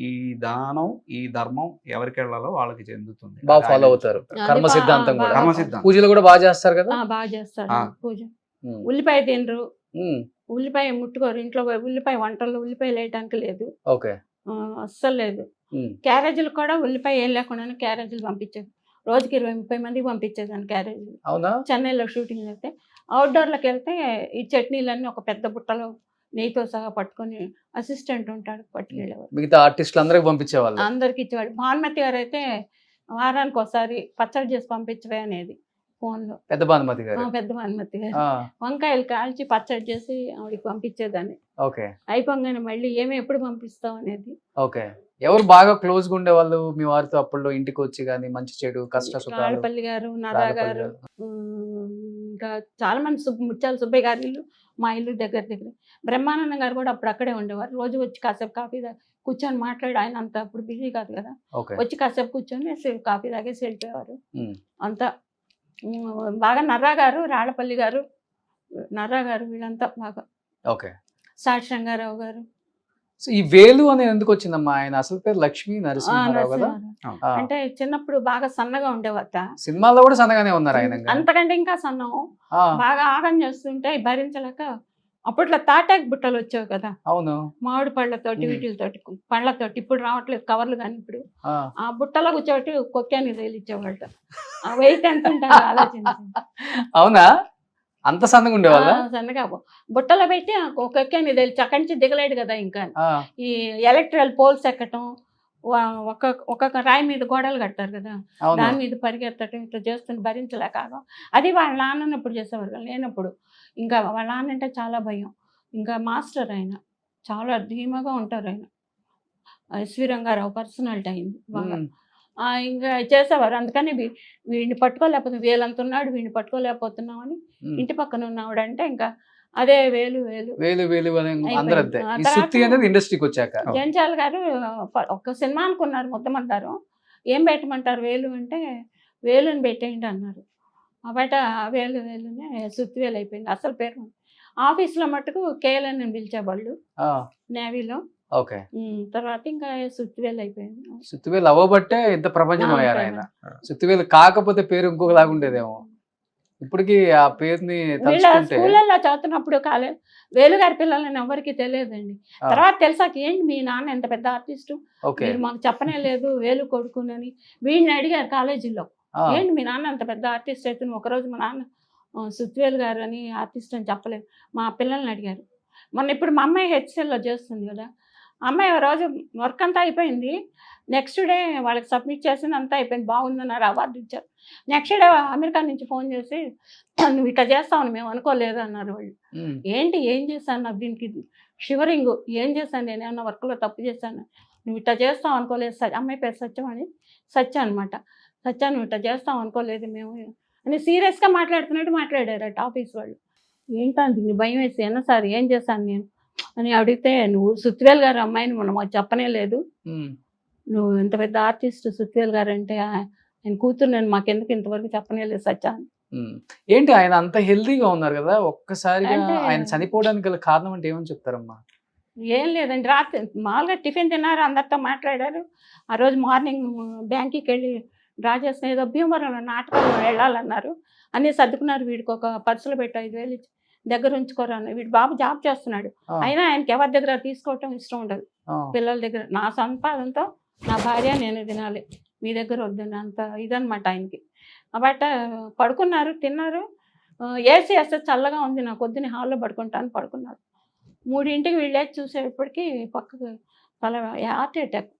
ఈ దానం, ఈ ధర్మం ఎవరికి వెళ్ళాలో వాళ్ళకి చెందుతుంది. బాగా ఫాలో అవుతారు. కర్మ సిద్ధాంతం కూడా, కర్మసిద్ధాంతం. పూజలు కూడా బాగా చేస్తారు కదా. బాగా చేస్తారు పూజ. ఉల్లిపాయ తినరు, ఉల్లిపాయ ముట్టుకోరు ఇంట్లో. ఉల్లిపాయ వంటల్లో ఉల్లిపాయ వేయటానికి లేదు. ఓకే, అస్సలు లేదు. క్యారేజీలు కూడా ఉల్లిపాయ ఏం లేకుండానే క్యారేజీలు పంపించేది. రోజుకి 20-30 మందికి పంపించేదాన్ని క్యారేజీలు. అవునా? చెన్నైలో షూటింగ్ వెళ్తే, అవుట్డోర్లకు వెళ్తే ఈ చట్నీలన్నీ ఒక పెద్ద బుట్టలో నెయ్యితో సహా పట్టుకొని అసిస్టెంట్ ఉంటాడు పట్టుకెళ్ళేవాడు. మిగతా ఆర్టిస్టులు అందరికి పంపించేవాళ్ళు, అందరికి ఇచ్చేవాడు. భానుమతి గారు అయితే వారానికి ఒకసారి పచ్చడి చేసి పంపించవే అనేది ఫోన్లో. పెద్ద భానుమతి గారు వంకాయలు కాల్చి పచ్చడి చేసి ఆవిడకి పంపించేదాన్ని. ఓకే, అయిపోగానే మళ్ళీ ఎప్పుడు పంపిస్తాం అనేది. ఓకే, ఎవరు బాగా క్లోజ్ గా ఉండేవాళ్ళు మీ వారితో అప్పుడు ఇంటికి వచ్చి కానీ మంచి చెడు కష్ట సుఖాలు? రాళ్ళపల్లి గారు, నర్రా గారు, ఇంకా చాలా మంది. ముత్యాల సుబ్బయ్య గారి ఇల్లు మా ఇల్లు దగ్గర. బ్రహ్మానందం గారు కూడా అప్పుడు అక్కడే ఉండేవారు. రోజు వచ్చి కాసేపు కాఫీ కూర్చొని మాట్లాడి, ఆయన అంతా అప్పుడు బిజీ కాదు కదా, వచ్చి కాసేపు కూర్చొని కాఫీ తాగేసి వెళ్ళిపోయేవారు. అంతా బాగా నర్రా గారు, రాళ్ళపల్లి గారు, నర్రా గారు వీళ్ళంతా బాగా. ఓకే, సాక్షి రంగారావు గారు. ఈ వేలు అనేది ఎందుకు వచ్చిందమ్మా? ఆయన అసలు పేరు లక్ష్మీ నరసింహారావు కదా. అంటే చిన్నప్పుడు బాగా సన్నగా ఉండేవాట. సినిమాల్లో కూడా సన్నగానే ఉన్నారు ఆయన. అంతకంటే ఇంకా సన్నం. బాగా ఆగం చేస్తుంటే భరించలేక అప్పట్లో తాటాక్ బుట్టలు వచ్చావు కదా. అవును, మామిడి పళ్ళతోటి, వీటితోటి, పండ్లతోటి. ఇప్పుడు రావట్లేదు కవర్లు కానీ. ఇప్పుడు ఆ బుట్టలో కూర్చోటి కొక్కాన్ని తేలిచ్చేవాళ్ళ. ఆ వెయిట్ ఎంత ఉంటుంది ఆలోచించండి. అవునా? అంత సన్నగా ఉండేవాళ్ళ? సన్నగా బుట్టలో పెట్టి ఒక్కొక్కని తెలిసి అక్కడి నుంచి దిగలేడు కదా. ఇంకా ఈ ఎలక్ట్రల్ పోల్స్ ఎక్కటం, ఒక్కొక్క రాయి మీద గోడలు కట్టారు కదా, అవును దాని మీద పరిగెత్తటం ఇట్లా చేస్తుంటే భరించలేక అది వాళ్ళ నాన్నని ఇప్పుడు చేసేవాళ్ళు లేనప్పుడు. ఇంకా వాళ్ళ నాన్న అంటే చాలా భయం. ఇంకా మాస్టర్ ఆయన చాలా ధీమాగా ఉంటారు ఆయన. ఎస్వి రంగారావు పర్సనాలిటీ అయింది బాగా. ఉమ్, ఇంకా చేసేవారు. అందుకని వీడిని పట్టుకోలేకపోతున్నాం, వీళ్ళంత ఉన్నాడు వీడిని పట్టుకోలేకపోతున్నామని ఉమ్. ఇంటి పక్కన ఉన్నవాడు అంటే ఇంకా అదే వేలు వేలు వేలు వేలు అని అయిపోయింది. అందరూ అంతే. ఆ ఈ తర్వాత సుత్తి అనేది ఇండస్ట్రీకి వచ్చాక జంజాల్ గారు ఒక్క సినిమా అనుకున్నారు ముద్దమంటారు. ఏం పెట్టమంటారు వేలు అంటే వేలుని పెట్టేయండి అన్నారు. బయట వేలు వేలునే సుత్తివేలు అయిపోయింది అసలు పేరు. ఆఫీస్లో మట్టుకు కేఎల్ఎన్ అని పిలిచేవాళ్ళు నేవీలో. ఓకే. తర్వాత ఇంకా సుత్తివేలు అయిపోయింది. సుత్తివేలు అవ్వబట్టే ఇంత ప్రపంచం అయ్యారు ఆయన. సుత్తివేలు కాకపోతే పేరు ఇంకొకలాగా ఉండేదేమో. ఇప్పటికి ఆ పేరుని వీళ్ళ తలుచుకుంటే స్కూళ్ళల్లో చదువుతున్నప్పుడు వేలుగారి పిల్లలని ఎవరికి తెలియదండి. తర్వాత తెలిసాక ఏంటి మీ నాన్న ఎంత పెద్ద ఆర్టిస్టు, ఓకే. మీరు మాకు చెప్పనే లేదు వేలు కొడుకునని. వీడిని అడిగారు కాలేజీలో, ఏంటి మీ నాన్న అంత పెద్ద ఆర్టిస్ట్ అయితే ఒకరోజు మా నాన్న సుత్వేలు గారు అని ఆర్టిస్ట్ అని చెప్పలేదు. మా పిల్లల్ని అడిగారు. మొన్న ఇప్పుడు మా అమ్మాయి హెచ్సిఎల్లో చేస్తుంది కదా, అమ్మాయి రోజు వర్క్ అంతా అయిపోయింది. నెక్స్ట్ డే వాళ్ళకి సబ్మిట్ చేసింది అంతా అయిపోయింది, బాగుందన్నారు, అవార్డు ఇచ్చారు. నెక్స్ట్ డే అమెరికా నుంచి ఫోన్ చేసి నువ్వు ఇట్లా చేస్తావని మేము అనుకోలేదు అన్నారు వాళ్ళు. ఏంటి ఏం చేశాను, నాకు దీనికి షివరింగ్, ఏం చేశాను నేను ఏమన్నా వర్క్లో తప్పు చేశాను, నువ్వు ఇట్లా చేస్తావు అనుకోలేదు. అమ్మాయి పేరు సత్యం అని, సత్య అనమాట. సత్య నువ్వు ఇట్లా చేస్తావు అనుకోలేదు మేము అని సీరియస్గా మాట్లాడుతున్నట్టు మాట్లాడారట ఆఫీస్ వాళ్ళు. ఏంటని దీన్ని భయం వేసి సార్ ఏం చేశాను నేను అని అడిగితే, నువ్వు సుత్వేల్ గారు అమ్మాయిని మనం మాకు చెప్పనే లేదు, నువ్వు ఇంత పెద్ద ఆర్టిస్ట్ సుత్వేల్ గారు అంటే ఆయన కూతురు నేను మాకెందుకు ఇంతవరకు చెప్పనే లేదు సత్య. ఏంటి ఆయన అంత హెల్దీగా ఉన్నారు కదా, ఒక్కసారిగా అంటే ఆయన చనిపోవడానికి గల కారణం అంటే ఏమని చెప్తారమ్మా? ఏం లేదండి, రాత్రి మామూలుగా టిఫిన్ తిన్నారు, అందరితో మాట్లాడారు. ఆ రోజు మార్నింగ్ బ్యాంక్కి వెళ్ళి డ్రా చేసిన ఏదో భీమవరంలో నాటకంలో వెళ్ళాలన్నారు, అన్నీ సర్దుకున్నారు. వీడికి ఒక పర్సులో పెట్టి 5,000 ఇచ్చి దగ్గర ఉంచుకోరా అన్న. వీడు బాబు జాబ్ చేస్తున్నాడు, అయినా ఆయనకి ఎవరి దగ్గర తీసుకోవటం ఇష్టం ఉండదు. పిల్లల దగ్గర నా సంపాదనతో నా భార్య నేను తినాలి, మీ దగ్గర వద్దని అంత ఇదనమాట ఆయనకి. బట్ పడుకున్నారు, తిన్నారు. ఏసీ వేస్తే చల్లగా ఉంది, నాకు వద్దుని హాల్లో పడుకుంటాను పడుకున్నారు. 3ంటికి వీళ్ళేసి చూసేటప్పటికి పక్కకు తల హార్ట్ అటాక్.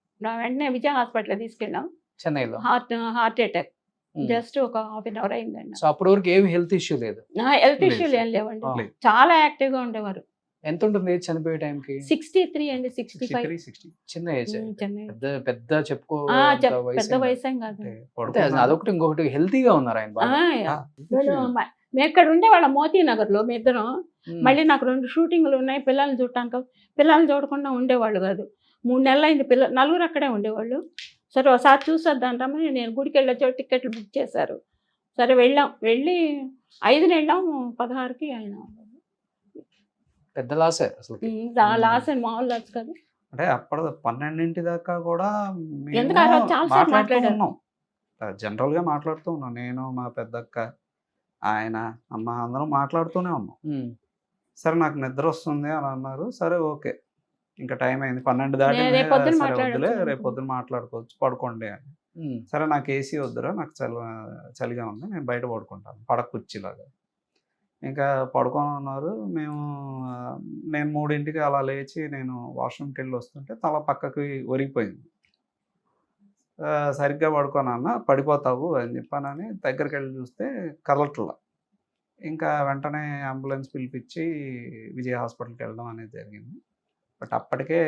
వెంటనే విజయ హాస్పిటల్ తీసుకెళ్ళాం, చెన్నైలో హార్ట్ అటాక్. జస్ట్ ఒక ½ an hour అయిందండి. సో అప్పటి వరకు ఏమి హెల్త్ ఇష్యూ లేదు? హెల్త్ ఇష్యూలు ఏం లేవండి, చాలా యాక్టివ్గా ఉండేవారు. ఎంత ఉంటుంది ఏజ్ చనిపోయే టైంకి? 63 అండి, 65. చిన్న ఏజ్, చెన్నై పెద్ద చెప్పుకో పెద్ద వయసు ఏం కాదు. అదొకటి. ఇంకొకటి హెల్తీగా ఉన్నారు ఆయన బాగా. మేము ఇక్కడ ఉండేవాళ్ళం మోతీ నగర్లో మీ ఇద్దరం. మళ్ళీ నాకు 2 షూటింగ్లు ఉన్నాయి, పిల్లల్ని చూడటానికి. పిల్లల్ని చూడకుండా ఉండేవాళ్ళు కాదు. 3 నెలలు అయింది, నలుగురు అక్కడే ఉండేవాళ్ళు. సరే ఒకసారి చూసొద్దాం రమ్మని నేను గుడికి వెళ్ళొచ్చో టికెట్లు బుక్ చేశారు. సరే వెళ్ళి 5ని వెళ్ళాం, 16కి ఆయన. పెద్ద లాసే అసలు. లాస్ అండి, మామూలు లాస్ కాదు. అంటే అప్పుడు 12 దాకా కూడా ఎందుకు ఆ రోజు చాలాసేపు మాట్లాడాను. జనరల్ గా మాట్లాడుతూ ఉన్నాం, నేను మా పెద్దక్క ఆయన అమ్మ అందరం మాట్లాడుతూనే ఉన్నాం. సరే నాకు నిద్ర వస్తుంది అని అన్నారు. సరే ఓకే, ఇంకా టైం అయింది 12 దాటి, రేపు పొద్దున మాట్లాడుకోవచ్చు పడుకోండి అని. సరే నాకు ఏసీ వద్దురా, నాకు చలిగా ఉంది, నేను బయట పడుకుంటాను పడక కుర్చీలాగా. ఇంకా పడుకొని ఉన్నారు. నేను 3ంటికి అలా లేచి నేను వాష్రూమ్కి వెళ్ళి వస్తుంటే తల పక్కకి ఒరిగిపోయింది. సరిగ్గా పడుకోనన్నా, పడిపోతావు అని చెప్పానని దగ్గరికి వెళ్ళి చూస్తే కదలట్లా. ఇంకా వెంటనే అంబులెన్స్ పిలిపించి విజయ హాస్పిటల్కి వెళ్ళడం అనేది జరిగింది. బట్ అప్పటికే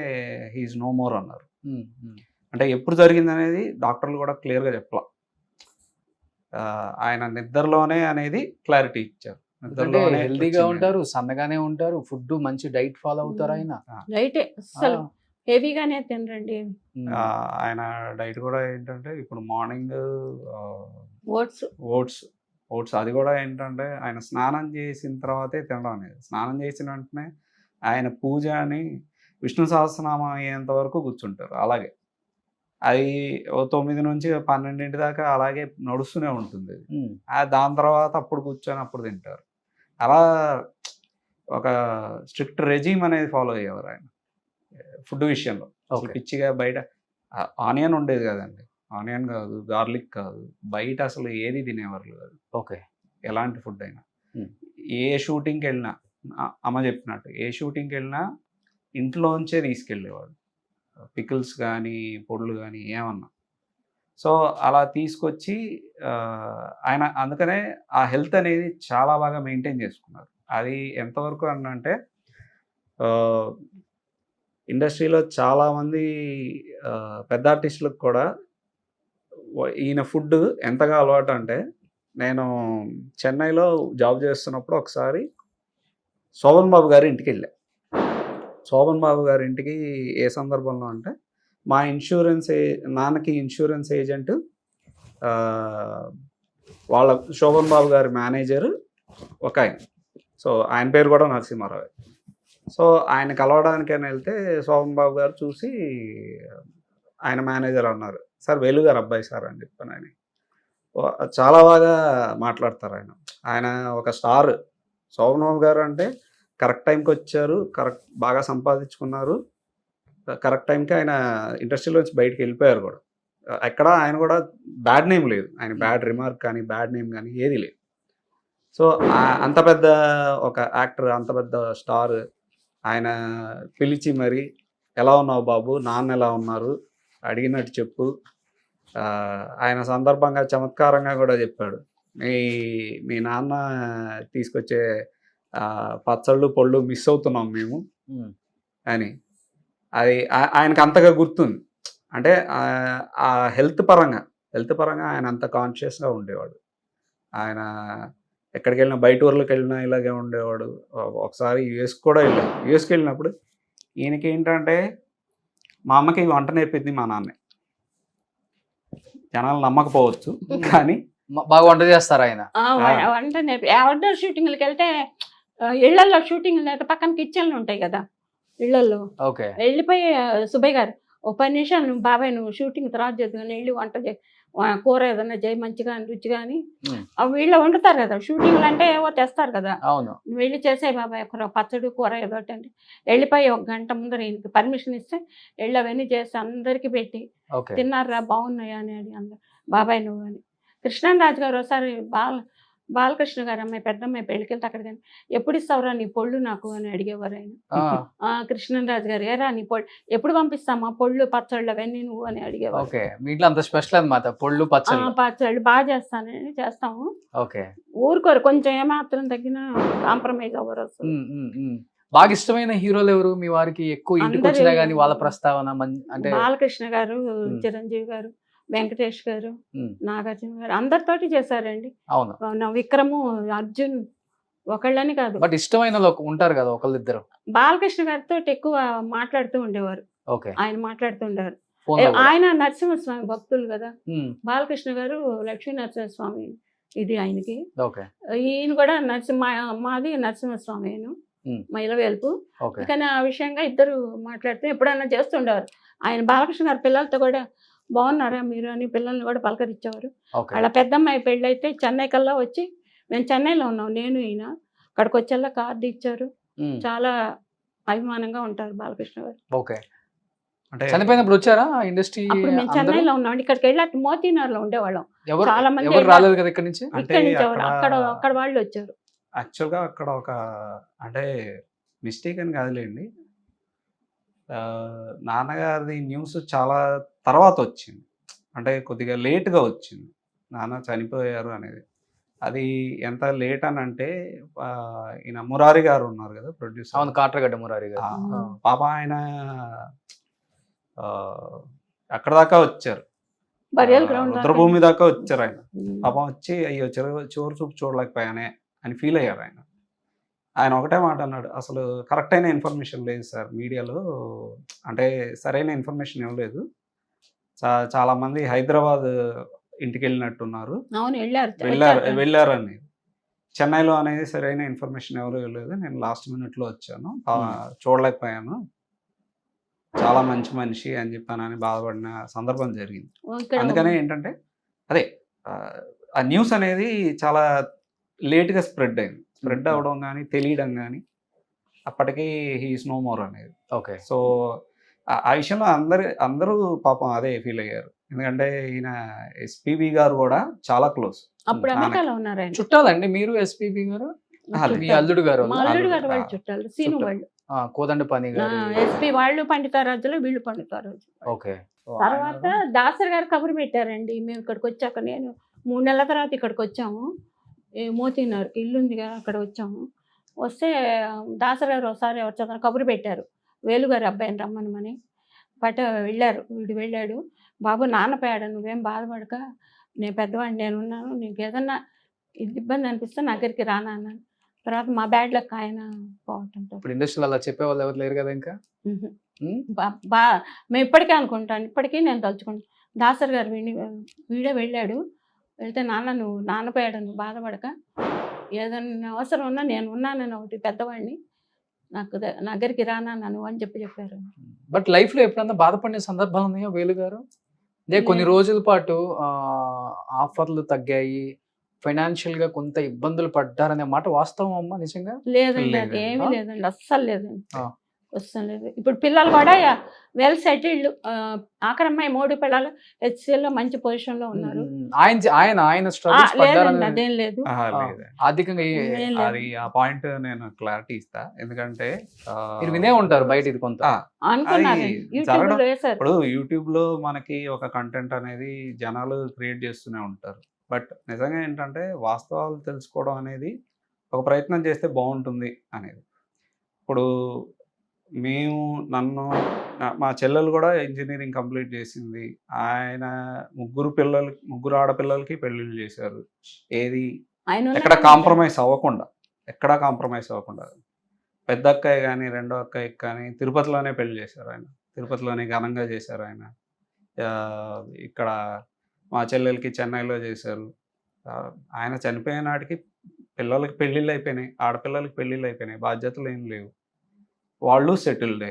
హీఈస్ నో మోర్ అన్నారు. అంటే ఎప్పుడు జరిగింది అనేది డాక్టర్లు కూడా క్లియర్గా చెప్పలా. ఆయన నిద్రలోనే అనేది క్లారిటీ ఇచ్చారు. హెల్దీగా ఉంటారు, సన్నగానే ఉంటారు, ఫుడ్ మంచి డైట్ ఫాలో అవుతారు. ఆయన డైటే అసలు హెవీగానే తినరండి. ఆయన డైట్ కూడా ఏంటంటే ఇప్పుడు మార్నింగ్ ఓట్స్ అది కూడా ఏంటంటే ఆయన స్నానం చేసిన తర్వాతే తినడం అనేది. స్నానం చేసిన వెంటనే ఆయన పూజ అని విష్ణు సహస్రనామం అయ్యేంత వరకు కూర్చుంటారు. అలాగే అది 9 నుంచి 12 దాకా అలాగే నడుస్తూనే ఉంటుంది. దాని తర్వాత అప్పుడు కూర్చొని అప్పుడు తింటారు. అలా ఒక స్ట్రిక్ట్ రెజీమ్ అనేది ఫాలో అయ్యేవారు ఆయన ఫుడ్ విషయంలో. పిచ్చిగా బయట ఆనియన్ ఉండేది కదండి, ఆనియన్ కాదు, గార్లిక్ కాదు, బయట అసలు ఏది తినేవారు కాదు. ఓకే, ఎలాంటి ఫుడ్ అయినా. ఏ షూటింగ్కి వెళ్ళినా అమ్మ చెప్పినట్టు ఏ షూటింగ్కి వెళ్ళినా ఇంట్లోంచే తీసుకెళ్ళేవాడు. పికిల్స్ కానీ పొడులు కానీ ఏమన్నా. సో అలా తీసుకొచ్చి ఆయన అందుకనే ఆ హెల్త్ అనేది చాలా బాగా మెయింటైన్ చేసుకున్నారు. అది ఎంతవరకు అంటే ఇండస్ట్రీలో చాలామంది పెద్ద ఆర్టిస్టులకు కూడా ఈయన ఫుడ్ ఎంతగా అలవాటు అంటే, నేను చెన్నైలో జాబ్ చేస్తున్నప్పుడు ఒకసారి శోభన్ బాబు గారి ఇంటికి వెళ్ళా. శోభన్ బాబు గారి ఇంటికి ఏ సందర్భంలో అంటే, మా నాన్నకి ఇన్సూరెన్స్ ఏజెంట్ వాళ్ళ శోభన్ బాబు గారి మేనేజర్ ఒక ఆయన. సో ఆయన పేరు కూడా నరసింహారావు. సో ఆయన కలవడానికైనా వెళ్తే శోభన్ బాబు గారు చూసి ఆయన మేనేజర్ అన్నారు, సార్ వేలు గారు అబ్బాయి సార్ అని చెప్పాను. ఆయన చాలా బాగా మాట్లాడతారు. ఆయన ఒక స్టార్. శోభన్ బాబు గారు అంటే కరెక్ట్ టైంకి వచ్చారు, బాగా సంపాదించుకున్నారు, కరెక్ట్ టైంకి ఆయన ఇండస్ట్రీలోంచి బయటికి వెళ్ళిపోయారు కూడా. ఎక్కడ ఆయన కూడా బ్యాడ్ నేమ్ లేదు, ఆయన బ్యాడ్ రిమార్క్ కానీ బ్యాడ్ నేమ్ కానీ ఏది లేదు. సో అంత పెద్ద ఒక యాక్టర్, అంత పెద్ద స్టార్ ఆయన పిలిచి మరి ఎలా ఉన్నావు బాబు, నాన్న ఎలా ఉన్నారు అడిగినట్టు చెప్పు. ఆయన సందర్భంగా చమత్కారంగా కూడా చెప్పాడు, మీ నాన్న తీసుకొచ్చే పచ్చళ్ళు పళ్ళు మిస్ అవుతున్నాం మేము అని. అది ఆయనకు అంతగా గుర్తుంది. అంటే ఆ హెల్త్ పరంగా ఆయన అంత కాన్షియస్గా ఉండేవాడు. ఆయన ఎక్కడికి వెళ్ళినా, బయట ఊర్లోకి వెళ్ళినా ఇలాగే ఉండేవాడు. ఒకసారి యుఎస్కి కూడా వెళ్ళాడు. యుఎస్కి వెళ్ళినప్పుడు ఈయనకి ఏంటంటే, మా అమ్మకి వంట నేర్పింది మా నాన్నే. జనాలు నమ్మకపోవచ్చు కానీ బాగా వంట చేస్తారు ఆయన. వంట అవుట్డోర్ షూటింగ్లకి వెళ్తే ఇళ్లలో షూటింగ్ అయితే పక్కన కిచెన్లు ఉంటాయి కదా ఇళ్లలో. వెళ్ళిపోయి సుబ్బయ్య గారు 10 నిమిషాలు నువ్వు బాబాయ్ నువ్వు షూటింగ్ తర్వాత చేద్దాం, వెళ్ళి వంట చేయి, కూర ఏదన్నా చేయి మంచిగా రుచిగా అని వీళ్ళు వండుతారు కదా. షూటింగ్లు అంటే ఏవో తెస్తారు కదా, వెళ్ళి చేసాయి బాబాయ్ ఒక పచ్చడి కూర ఏదో అంటే వెళ్ళిపోయి 1 గంట ముందర ఈయనకి పర్మిషన్ ఇస్తే వెళ్ళి అవన్నీ చేసి అందరికి పెట్టి తిన్నారా బాగున్నాయా అని అడిగి అందరు బాబాయ్ నువ్వు అని. కృష్ణరాజు గారు ఒకసారి బాలకృష్ణ గారు అమ్మాయి పెద్దమ్మాయి పెళ్ళికి వెళ్తే అక్కడ కానీ ఎప్పుడు ఇస్తావురా నీ పొళ్ళు నాకు అని అడిగేవారు ఆయన. కృష్ణరాజు గారు ఏరా నీ పొళ్ళు ఎప్పుడు పంపిస్తామా పొళ్ళు పచ్చళ్ళు అవన్నీ నువ్వు అని అడిగేవారు. పొళ్ళు పచ్చళ్ళు బాగా చేస్తానని చేస్తాము. ఊరుకోరు కొంచెం ఏమాత్రం తగ్గినా కాంప్రమైజ్ అవ్వరు. బాగా ఇష్టమైన హీరోలు ఎవరు మీ వారికి? ఎక్కువ ఇంటికి వచ్చినా గానీ వాళ్ళ ప్రస్తావన అంటే బాలకృష్ణ గారు, చిరంజీవి గారు, వెంకటేష్ గారు, నాగార్జున గారు అందరితోటి చేశారండి. విక్రము, అర్జున్ ఒకళ్ళని కాదు. బట్ ఇష్టమైన ఉంటారు కదా ఒకళ్ళిద్దరు. బాలకృష్ణ గారితో ఎక్కువ మాట్లాడుతూ ఉండేవారు. ఆయన మాట్లాడుతూ ఉండేవారు. ఆయన నరసింహస్వామి భక్తులు కదా. బాలకృష్ణ గారు లక్ష్మీ నరసింహస్వామి ఇది ఆయనకి. ఈయన కూడా మాది నరసింహస్వామి మైలవేల్పు. కానీ ఆ విషయంగా ఇద్దరు మాట్లాడుతూ ఎప్పుడన్నా చేస్తుండేవారు. ఆయన బాలకృష్ణ గారి పిల్లలతో కూడా బాగున్నారా మీరు అని పిల్లల్ని కూడా పలకరించేవారు. వాళ్ళ పెద్దమ్మాయి పెళ్ళి అయితే చెన్నై కల్లా వచ్చి, మేము చెన్నైలో ఉన్నాం నేను ఈయన, అక్కడికి వచ్చేలా కార్డు ఇచ్చారు. చాలా అభిమానంగా ఉంటారు బాలకృష్ణ గారు. చనిపోయినప్పుడు వచ్చారా ఇండస్ట్రీ? అప్పుడు మేము చెన్నైలో ఉన్నాం, ఇక్కడికి వెళ్ళి మోతీనగర్లో ఉండేవాళ్ళం. చాలా మంది రాలేదు కదా ఇక్కడి నుంచి. అక్కడ వాళ్ళు వచ్చారు. యాక్చువల్గా అక్కడ ఒక అంటే మిస్టేక్ అని కాదులేండి, నాన్నగారి న్యూస్ చాలా తర్వాత వచ్చింది. అంటే కొద్దిగా లేట్గా వచ్చింది నాన్న చనిపోయారు అనేది. అది ఎంత లేట్ అని అంటే, ఈయన మురారి గారు ఉన్నారు కదా ప్రొడ్యూసర్, కాట్రగడ్డ మురారి గారు. పాప ఆయన అక్కడ దాకా వచ్చారు, రుద్రభూమి దాకా వచ్చారు. ఆయన పాపం వచ్చి అయ్యో చివరి చూపు చూడలేకపోయానే అని ఫీల్ అయ్యారు. ఆయన ఒకటే మాట అన్నాడు, అసలు కరెక్ట్ అయిన ఇన్ఫర్మేషన్ లేదు సార్ మీడియాలో, అంటే సరైన ఇన్ఫర్మేషన్ ఇవ్వలేదు. చాలామంది హైదరాబాద్ ఇంటికి వెళ్ళినట్టున్నారు, వెళ్ళారు అని. చెన్నైలో అనేది సరైన ఇన్ఫర్మేషన్ ఎవరు ఇవ్వలేదు, నేను లాస్ట్ మినిట్లో వచ్చాను, చూడలేకపోయాను, చాలా మంచి మనిషి అని చెప్పానని బాధపడిన సందర్భం జరిగింది. అందుకనే ఏంటంటే అదే ఆ న్యూస్ అనేది చాలా లేట్గా స్ప్రెడ్ అయింది. స్ప్రెడ్ అవ్వడం కానీ తెలియడం కానీ అప్పటికి హీఈస్ నో మోర్ అనేది. సో ఆ విషయంలో అందరూ పాపం అదే ఫీల్ అయ్యారు. ఎందుకంటే ఈయన ఎస్పీబీ గారు కూడా చాలా క్లోజ్. అప్పుడు అమెరికాలో ఉన్నారు. చుట్టాలండి మీరు ఎస్పీబీ గారు? మీ అల్లుడు గారు? మా అల్లుడు గారు వాళ్ళు చుట్టాలు, సీను వాళ్ళు. కోదండ పని గారు. ఎస్పీ వాళ్ళు పండితారాజులు, వీళ్ళు పండితారాజు. ఓకే. తర్వాత దాసర్ గారు కబురు పెట్టారండి. మేము ఇక్కడికి వచ్చాక, నేను 3 నెలల తర్వాత ఇక్కడికి వచ్చాము. మోతీనగర్కి ఇల్లు ఉంది కదా, అక్కడ వచ్చాము. వస్తే దాసర్ గారు ఒకసారి వచ్చాక కబురు పెట్టారు, వేలుగారి అబ్బాయిని రమ్మనమని. వెళ్ళారు, వీడు వెళ్ళాడు. బాబు నాన్న పేడ, నువ్వేం బాధపడక, నేను పెద్దవాడిని, నేనున్నాను, నీకు ఏదన్నా ఇబ్బంది అనిపిస్తే నా దగ్గరికి రానా అన్నాను. తర్వాత మా బ్యాడ్ లక్ ఆయన పోవటంతో. ఇప్పుడు ఇండస్ట్రీలో అలా చెప్పేవాళ్ళు ఎవరు లేరు కదా ఇంకా. మేము ఇప్పటికే అనుకుంటాను, ఇప్పటికీ నేను తలుచుకుంటాను. దాసర్ గారు వీడే వెళ్ళాడు. వెళ్తే నువ్వు నాన్న పేడ, నువ్వు బాధపడక, ఏదన్నా అవసరం ఉన్నా నేను ఉన్నానని ఒకటి పెద్దవాడిని, నాకు నా దగ్గరికి రానా నువ్వు అని చెప్పారు. బట్ లైఫ్ లో ఎప్పుడన్నా బాధపడిన సందర్భాలు ఉన్నాయో వేలు గారు? అదే కొన్ని రోజుల పాటు ఆఫర్లు తగ్గాయి, ఫైనాన్షియల్ గా కొంత ఇబ్బందులు పడ్డారనే మాట వాస్తవం అమ్మా నిజంగా? లేదండి, అది ఏమీ లేదండి, అస్సలు లేదండి, వస్తాం లేదు. ఇప్పుడు పిల్లలు కూడా వెల్ సెటిల్డ్. ఆఖరమ్మాయి 3 పిల్లలు హెచ్సిఎల్ లో మంచి పొజిషన్ లో ఉన్నారు. లేదండి, అదేం లేదు. ఆర్థికంగా అది ఆ పాయింట్ నేను క్లారిటీ ఇస్తా. ఎందుకంటే మీరు వినే ఉంటారు బయట ఇది కొంత ఇప్పుడు యూట్యూబ్ లో మనకి ఒక కంటెంట్ అనేది జనాలు క్రియేట్ చేస్తూనే ఉంటారు. బట్ నిజంగా ఏంటంటే వాస్తవాలు తెలుసుకోవడం అనేది ఒక ప్రయత్నం చేస్తే బాగుంటుంది అనేది. ఇప్పుడు మా చెల్లెలు కూడా ఇంజనీరింగ్ కంప్లీట్ చేసింది. ఆయన 3 ఆడపిల్లలకి పెళ్ళిళ్ళు చేశారు. ఏది ఎక్కడ కాంప్రమైజ్ అవ్వకుండా, పెద్ద అక్కయ్య కానీ రెండో అక్కయ్యకి కానీ తిరుపతిలోనే పెళ్లి చేశారు. ఆయన తిరుపతిలోనే ఘనంగా చేశారు. ఆయన ఇక్కడ మా చెల్లెలకి చెన్నైలో చేశారు. ఆయన చనిపోయే నాటికి పిల్లలకి పెళ్ళిళ్ళు అయిపోయినాయి, ఆడపిల్లలకి పెళ్ళిళ్ళు అయిపోయినాయి, బాధ్యతలు ఏం లేవు. వాళ్ళు సెటిల్డే,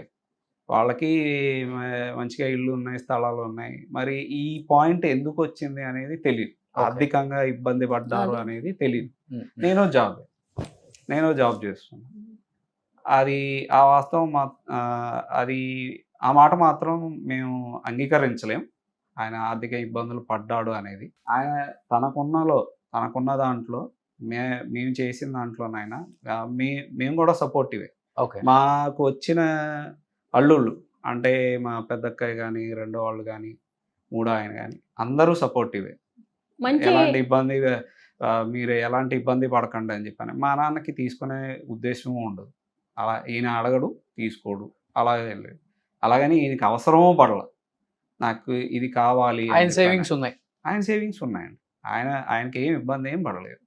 వాళ్ళకి మంచిగా ఇళ్ళు ఉన్నాయి, స్థలాలు ఉన్నాయి. మరి ఈ పాయింట్ ఎందుకు వచ్చింది అనేది తెలియదు. ఆర్థికంగా ఇబ్బంది పడ్డారు అనేది తెలియదు. నేను జాబ్ చేస్తున్నాను. అది ఆ వాస్తవం అది ఆ మాట మాత్రం మేము అంగీకరించలేం. ఆయన ఆర్థిక ఇబ్బందులు పడ్డాడు అనేది. ఆయన తనకున్న దాంట్లో మేము చేసిన దాంట్లోనైనా మేము కూడా సపోర్టివే. మాకు వచ్చిన అల్లుళ్ళు అంటే మా పెద్దక్కయ్య కానీ, రెండో వాళ్ళు కానీ, మూడో ఆయన కానీ అందరూ సపోర్టివే. ఎలాంటి ఇబ్బంది మీరు ఎలాంటి ఇబ్బంది పడకండి అని చెప్పాను. మా నాన్నకి తీసుకునే ఉద్దేశం ఉండదు. అలా ఈయన అడగడు, తీసుకోడు, అలాగే వెళ్ళాడు. అలాగని ఈయనకి అవసరమూ పడల, నాకు ఇది కావాలి. ఆయన సేవింగ్స్ ఉన్నాయండి. ఆయనకి ఏం ఇబ్బంది ఏం పడలేదు.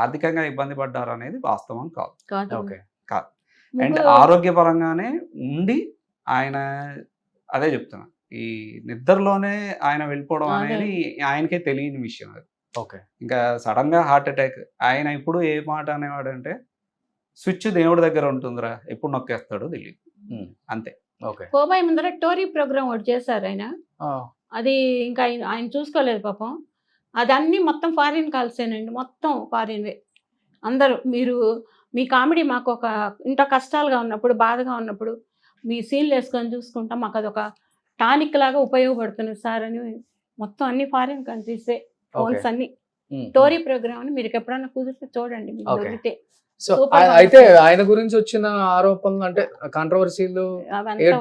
ఆర్థికంగా ఇబ్బంది పడ్డారు అనేది వాస్తవం కాదు. అండ్ ఆరోగ్యపరంగానే ఉండి ఆయన, అదే చెప్తున్నా, ఈ నిద్రలోనే ఆయన వెళ్ళిపోవడం అనేది ఆయనకే తెలియని విషయం. అది ఇంకా సడన్ గా హార్ట్ అటాక్. ఆయన ఇప్పుడు ఏ మాట అనేవాడు అంటే, స్విచ్ దేవుడి దగ్గర ఉంటుందిరా, ఎప్పుడు నొక్కేస్తాడో తెలియదు, అంతే. కోబాయి ముందర టోరీ ప్రోగ్రామ్ ఒకటి చేశారు ఆయన. అది ఇంకా ఆయన చూసుకోలేదు పాపం. అది అన్ని మొత్తం ఫారిన్ కాల్సేనండి, మొత్తం ఫారిన్వే అందరూ. మీ కామెడీ మాకు ఒక ఇంత కష్టాలుగా ఉన్నప్పుడు, బాధగా ఉన్నప్పుడు మీ సీన్లు వేసుకొని చూసుకుంటాం, మాకు అదొక టానిక్ లాగా ఉపయోగపడుతుంది సార్ అని మొత్తం అన్ని ఫారిన్ కంట్రీసే ఫోన్స్ అన్ని. టోరీ ప్రోగ్రామ్ అని మీరు ఎప్పుడైనా కుదిరితే చూడండి, మీకు దొరికితే. సో అయితే ఆయన గురించి వచ్చిన ఆరోపణలు అంటే కాంట్రవర్సీలు,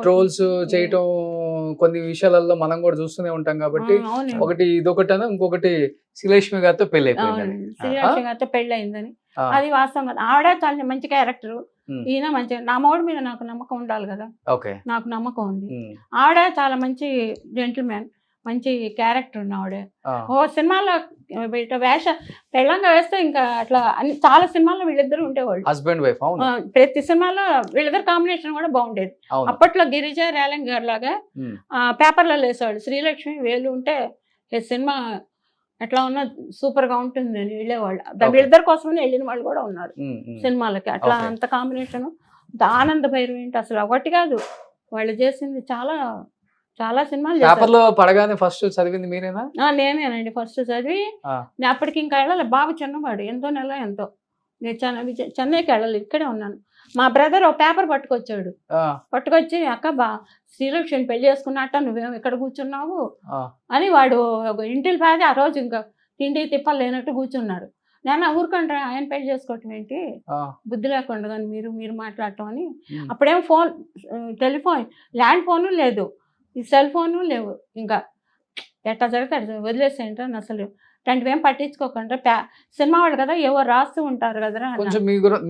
ట్రోల్స్ చేయటం కొన్ని విషయాలలో మనం కూడా చూస్తూనే ఉంటాం కాబట్టి, ఒకటి ఇదొకటి అని, ఇంకొకటి శ్రీలక్ష్మి గారితో పెళ్లి అయిందని అది వాస్తవం కదా. ఆవిడ చాలా మంచి క్యారెక్టర్, ఈయన మంచి. నా మోడు మీద నాకు నమ్మకం ఉండాలి కదా, నాకు నమ్మకం ఉంది. ఆవిడ చాలా మంచి జెంటిల్మెన్, మంచి క్యారెక్టర్ ఉన్న ఆవిడ. సినిమాలో పెళ్ళంగా వేస్తే ఇంకా అట్లా అన్ని చాలా సినిమాల్లో వీళ్ళిద్దరు ఉండేవాళ్ళు, హస్బెండ్ వైఫ్. ప్రతి సినిమాలో వీళ్ళిద్దరు కాంబినేషన్ కూడా బాగుండేది. అప్పట్లో గిరిజ రేలంగ్ గారు లాగా పేపర్లలో వేసేవాళ్ళు, శ్రీలక్ష్మి వేలు ఉంటే సినిమా ఎట్లా ఉన్నా సూపర్ గా ఉంటుంది అని వెళ్ళేవాళ్ళు. వీళ్ళిద్దరి కోసమని వెళ్ళిన వాళ్ళు కూడా ఉన్నారు సినిమాలకి. అట్లా అంత కాంబినేషన్. ఆనంద భైరవి ఏంటి అసలు ఒకటి కాదు, వాళ్ళు చేసింది చాలా చాలా సినిమాలు. పేపర్లో పడగానే ఫస్ట్ చదివింది మీరేనా? నేనేనండి ఫస్ట్ చదివి. నేను అప్పటికి ఇంకా వెళ్ళాలి, బాబు చిన్నవాడు, ఎంతో నేను చెన్నైకి వెళ్ళాలి, ఇక్కడే ఉన్నాను. మా బ్రదర్ ఒక పేపర్ పట్టుకొచ్చి అక్క శ్రీలక్ష్మిని పెళ్లి చేసుకున్నట్ట, నువ్వేమో ఇక్కడ కూర్చున్నావు అని వాడు ఇంటిల్ పాది ఆ రోజు ఇంకా తిండి తిప్పలు లేనట్టు కూర్చున్నారు. నాన్న ఊరుకోండి ఆయన పెళ్లి చేసుకోవటం ఏంటి, ఆ, బుద్ధి లేకుండా కానీ మీరు మాట్లాడటం అని. ఉమ్, అప్పుడేం ఫోన్, టెలిఫోన్, ల్యాండ్ ఫోను లేదు, ఈ సెల్ ఫోను లేవు. ఇంకా ఎట్లా జరుగుతాడు వదిలేసేయండి అని అసలు ఇట్లాంటివి ఏం పట్టించుకోకుండా. సినిమా వాళ్ళు కదా ఏవో రాస్తూ ఉంటారు కదరా అన్న. కొంచెం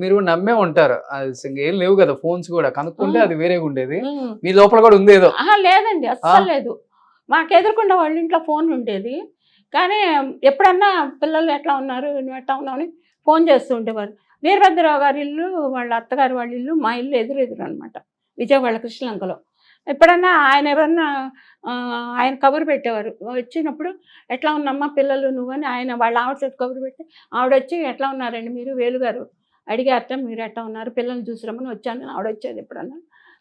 మీరు నమ్మే ఉంటారు, అది ఏం లేవు కదా ఫోన్స్ కూడా, కనుక్కుంటే అది వేరేగా ఉండేది. ఉమ్. మీ లోపల కూడా ఉంది ఏదో. లేదండి అస్సలు లేదు. మాకు ఎదుర్కొండ వాళ్ళ ఇంట్లో ఫోన్ ఉండేది, కానీ ఎప్పుడన్నా పిల్లలు ఎట్లా ఉన్నారు నువ్వు ఎట్లా ఉన్నావు అని ఫోన్ చేస్తూ ఉండేవారు. వీరభద్రరావు గారి ఇల్లు, వాళ్ళ అత్తగారి వాళ్ళ ఇల్లు, మా ఇల్లు ఎదురెదురు అనమాట, విజయవాడ కృష్ణలంకలో. ఎప్పుడన్నా ఆయన ఎవరన్నా ఆయన కబురు పెట్టేవారు, వచ్చినప్పుడు ఎట్లా ఉన్నమ్మా పిల్లలు నువ్వని ఆయన వాళ్ళ ఆవిడ చేతి కబురు పెట్టి ఆవిడ వచ్చి ఎట్లా ఉన్నారండి మీరు, వేలుగారు అడిగారట మీరు ఎట్లా ఉన్నారు పిల్లల్ని చూసిరమ్మని వచ్చాను ఆవిడ వచ్చేది ఎప్పుడన్నా.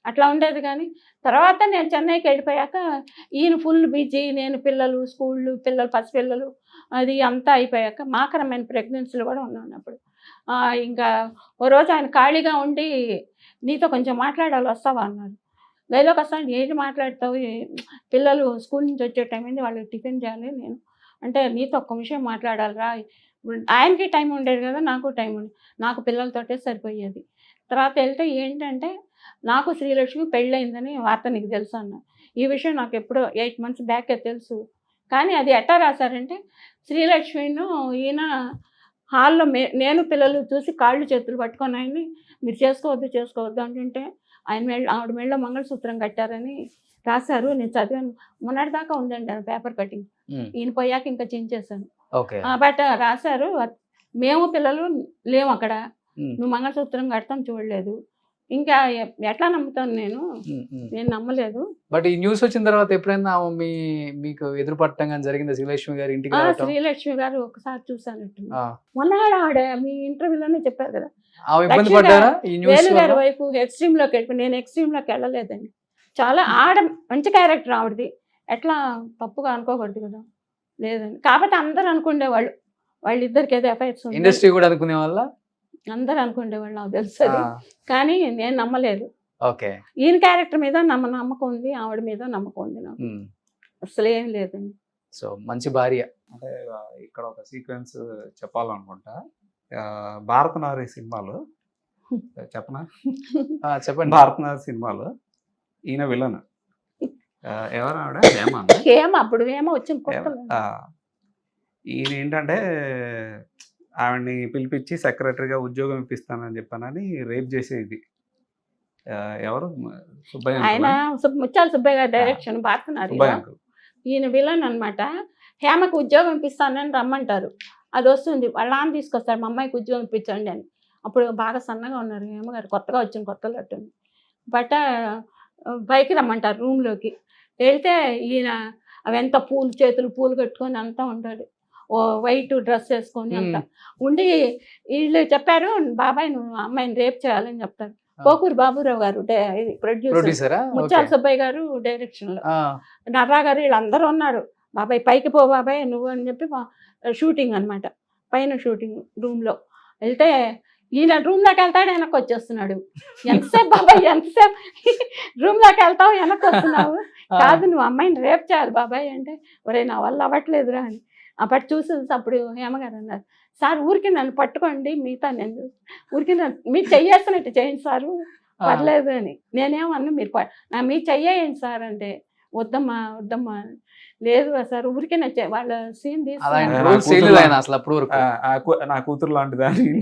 అట్లా ఉండేది. కానీ తర్వాత నేను చెన్నైకి వెళ్ళిపోయాక ఈయన ఫుల్ బిజీ, నేను పిల్లలు స్కూళ్ళు, పిల్లలు పసిపిల్లలు అది అంతా అయిపోయాక మాకరమైన ప్రెగ్నెన్సీలు కూడా ఉన్నాను అప్పుడు. ఇంకా ఓ రోజు ఆయన ఖాళీగా ఉండి నీతో కొంచెం మాట్లాడాలి వస్తావా అన్నారు. గదిలోకి వస్తాను, ఏంటి మాట్లాడతావు, పిల్లలు స్కూల్ నుంచి వచ్చే టైం అయింది వాళ్ళకి టిఫిన్ చేయాలి నేను అంటే నీతో ఒక్క విషయం మాట్లాడాలిరా. ఆయనకి టైం ఉండేది కదా, నాకు టైం ఉండేది, నాకు పిల్లలతోటే సరిపోయేది. తర్వాత వెళ్తే ఏంటంటే నాకు శ్రీలక్ష్మి పెళ్ళయిందని వార్త నీకు తెలుసు అన్న. ఈ విషయం నాకు ఎప్పుడో 8 months బ్యాకే తెలుసు. కానీ అది ఎట్లా రాశారంటే శ్రీలక్ష్మిను ఈయన హాల్లో నేను పిల్లలు చూసి కాళ్ళు చేతులు పట్టుకొని ఆయన్ని మీరు చేసుకోవద్దు అంటుంటే ఆయన ఆవిడ మెళ్ళలో మంగళసూత్రం కట్టారని రాశారు. నేను చదివాను, మొన్నటి దాకా ఉందండి పేపర్ కటింగ్, ఈయన పోయాక ఇంకా చించేశాను. బట్ రాశారు మేము పిల్లలు లేము అక్కడ, నువ్వు మంగళసూత్రం కడతాం చూడలేదు, ఇంకా ఎట్లా నమ్ముతాను నేను నమ్మలేదు. బట్ ఈ న్యూస్ వచ్చిన తర్వాత ఎప్పుడైనా మీకు ఎదురు పట్టడం కానీ జరిగింది శ్రీలక్ష్మి గారి ఇంటికి? శ్రీలక్ష్మి గారు ఒకసారి చూసానట్టు, మొన్న ఆవిడ మీ ఇంటర్వ్యూలోనే చెప్పారు కదా వేలు గారి వైపు ఎక్స్ట్రీమ్ లోకి వెళ్ళిపోయి, నేను ఎక్స్ట్రీమ్ లోకి వెళ్ళలేదండి. చాలా మంచి క్యారెక్టర్ ఆవిడది, ఎట్లా తప్పుగా అనుకోకూడదు కదా, లేదండి. కాబట్టి అందరూ అనుకునేవాళ్ళు వాళ్ళిద్దరికి ఏదో ఎఫైర్స్ ఇండస్ట్రీ కూడా అనుకునే వాళ్ళ, అందరూ అనుకునేవాళ్ళు నాకు తెలుసు, కానీ నేను నమ్మలేదు. ఓకే, ఈయన క్యారెక్టర్ మీద నమ్మకం ఉంది, ఆవిడ మీద నమ్మకం ఉంది, నాకు అసలు ఏం లేదండి. సో మంచి భార్య. అంటే ఇక్కడ ఒక సీక్వెన్స్ చెప్పాలనుకుంటా, భారత నారి సినిమాలో చెప్పనా, చెప్పండి. భారత నారి సినిమాలో ఈయన విలన్, ఎవరు ఆవిడ ఏమో అప్పుడు ఏమో వచ్చింది. ఈయన ఏంటంటే ఆవిడని పిలిపించి సెక్రటరీగా ఉద్యోగం ఇప్పిస్తానని చెప్పానని రేప్ చేసేది ఎవరు, సుబ్బయ్య, ఆయన ముత్యాల సుబ్బయ్య గారి డైరెక్షన్ భారత నారి. ఈయన విలన్ అనమాట. హేమకు ఉద్యోగం ఇప్పిస్తానని రమ్మంటారు, అది వస్తుంది, వాళ్ళ నాన్న తీసుకొస్తారు మా అమ్మాయికి ఉద్యోగం ఇప్పించండి అని. అప్పుడు బాగా సన్నగా ఉన్నారు హేమగారు, కొత్తగా వచ్చిన కొత్తలో అట్టుంది. బట్ పైకి రమ్మంటారు రూమ్లోకి, వెళ్తే ఈయన అవెంత పూలు చేతులు పూలు కట్టుకొని అంతా ఉంటాడు, ఓ వైట్ డ్రెస్ వేసుకొని అంతా ఉండి వీళ్ళు చెప్పారు బాబాయ్ నువ్వు అమ్మాయిని రేప్ చేయాలని చెప్తారు. పోకూరు బాబురావు గారు ప్రొడ్యూసర్, ముత్యాల సుబ్బయ్య గారు డైరెక్షన్ లో, నర్రా గారు వీళ్ళందరూ ఉన్నారు. బాబాయ్ పైకి పో బాబాయ్ నువ్వు అని చెప్పి షూటింగ్ అనమాట, పైన షూటింగ్ రూమ్ లో. వెళ్తే ఈయన రూమ్ లోకి వెళ్తాడు, వెనక్కి వచ్చేస్తున్నాడు. ఎంతసేపు బాబాయ్ ఎంతసేపు రూమ్ లోకి వెళ్తావు వెనక్కి వస్తున్నావు, కాదు నువ్వు అమ్మాయిని రేప్ చేయాలి బాబాయ్ అంటే, ఒరే నా వల్ల అవ్వట్లేదురా అని. అప్పటి చూసి అప్పుడు హేమగారు అన్నారు, సార్ ఊరికి నన్ను పట్టుకోండి మిగతా నేను ఊరికి మీరు చెయ్యేస్తున్నట్టు చేయండి సారు పర్లేదు అని. నేనేమన్నా మీరు చెయ్యేయండి సార్ అంటే, వద్దమ్మా లేదు సార్ ఊరికే వాళ్ళ సీన్ నా కూతురు లాంటిదా ఏం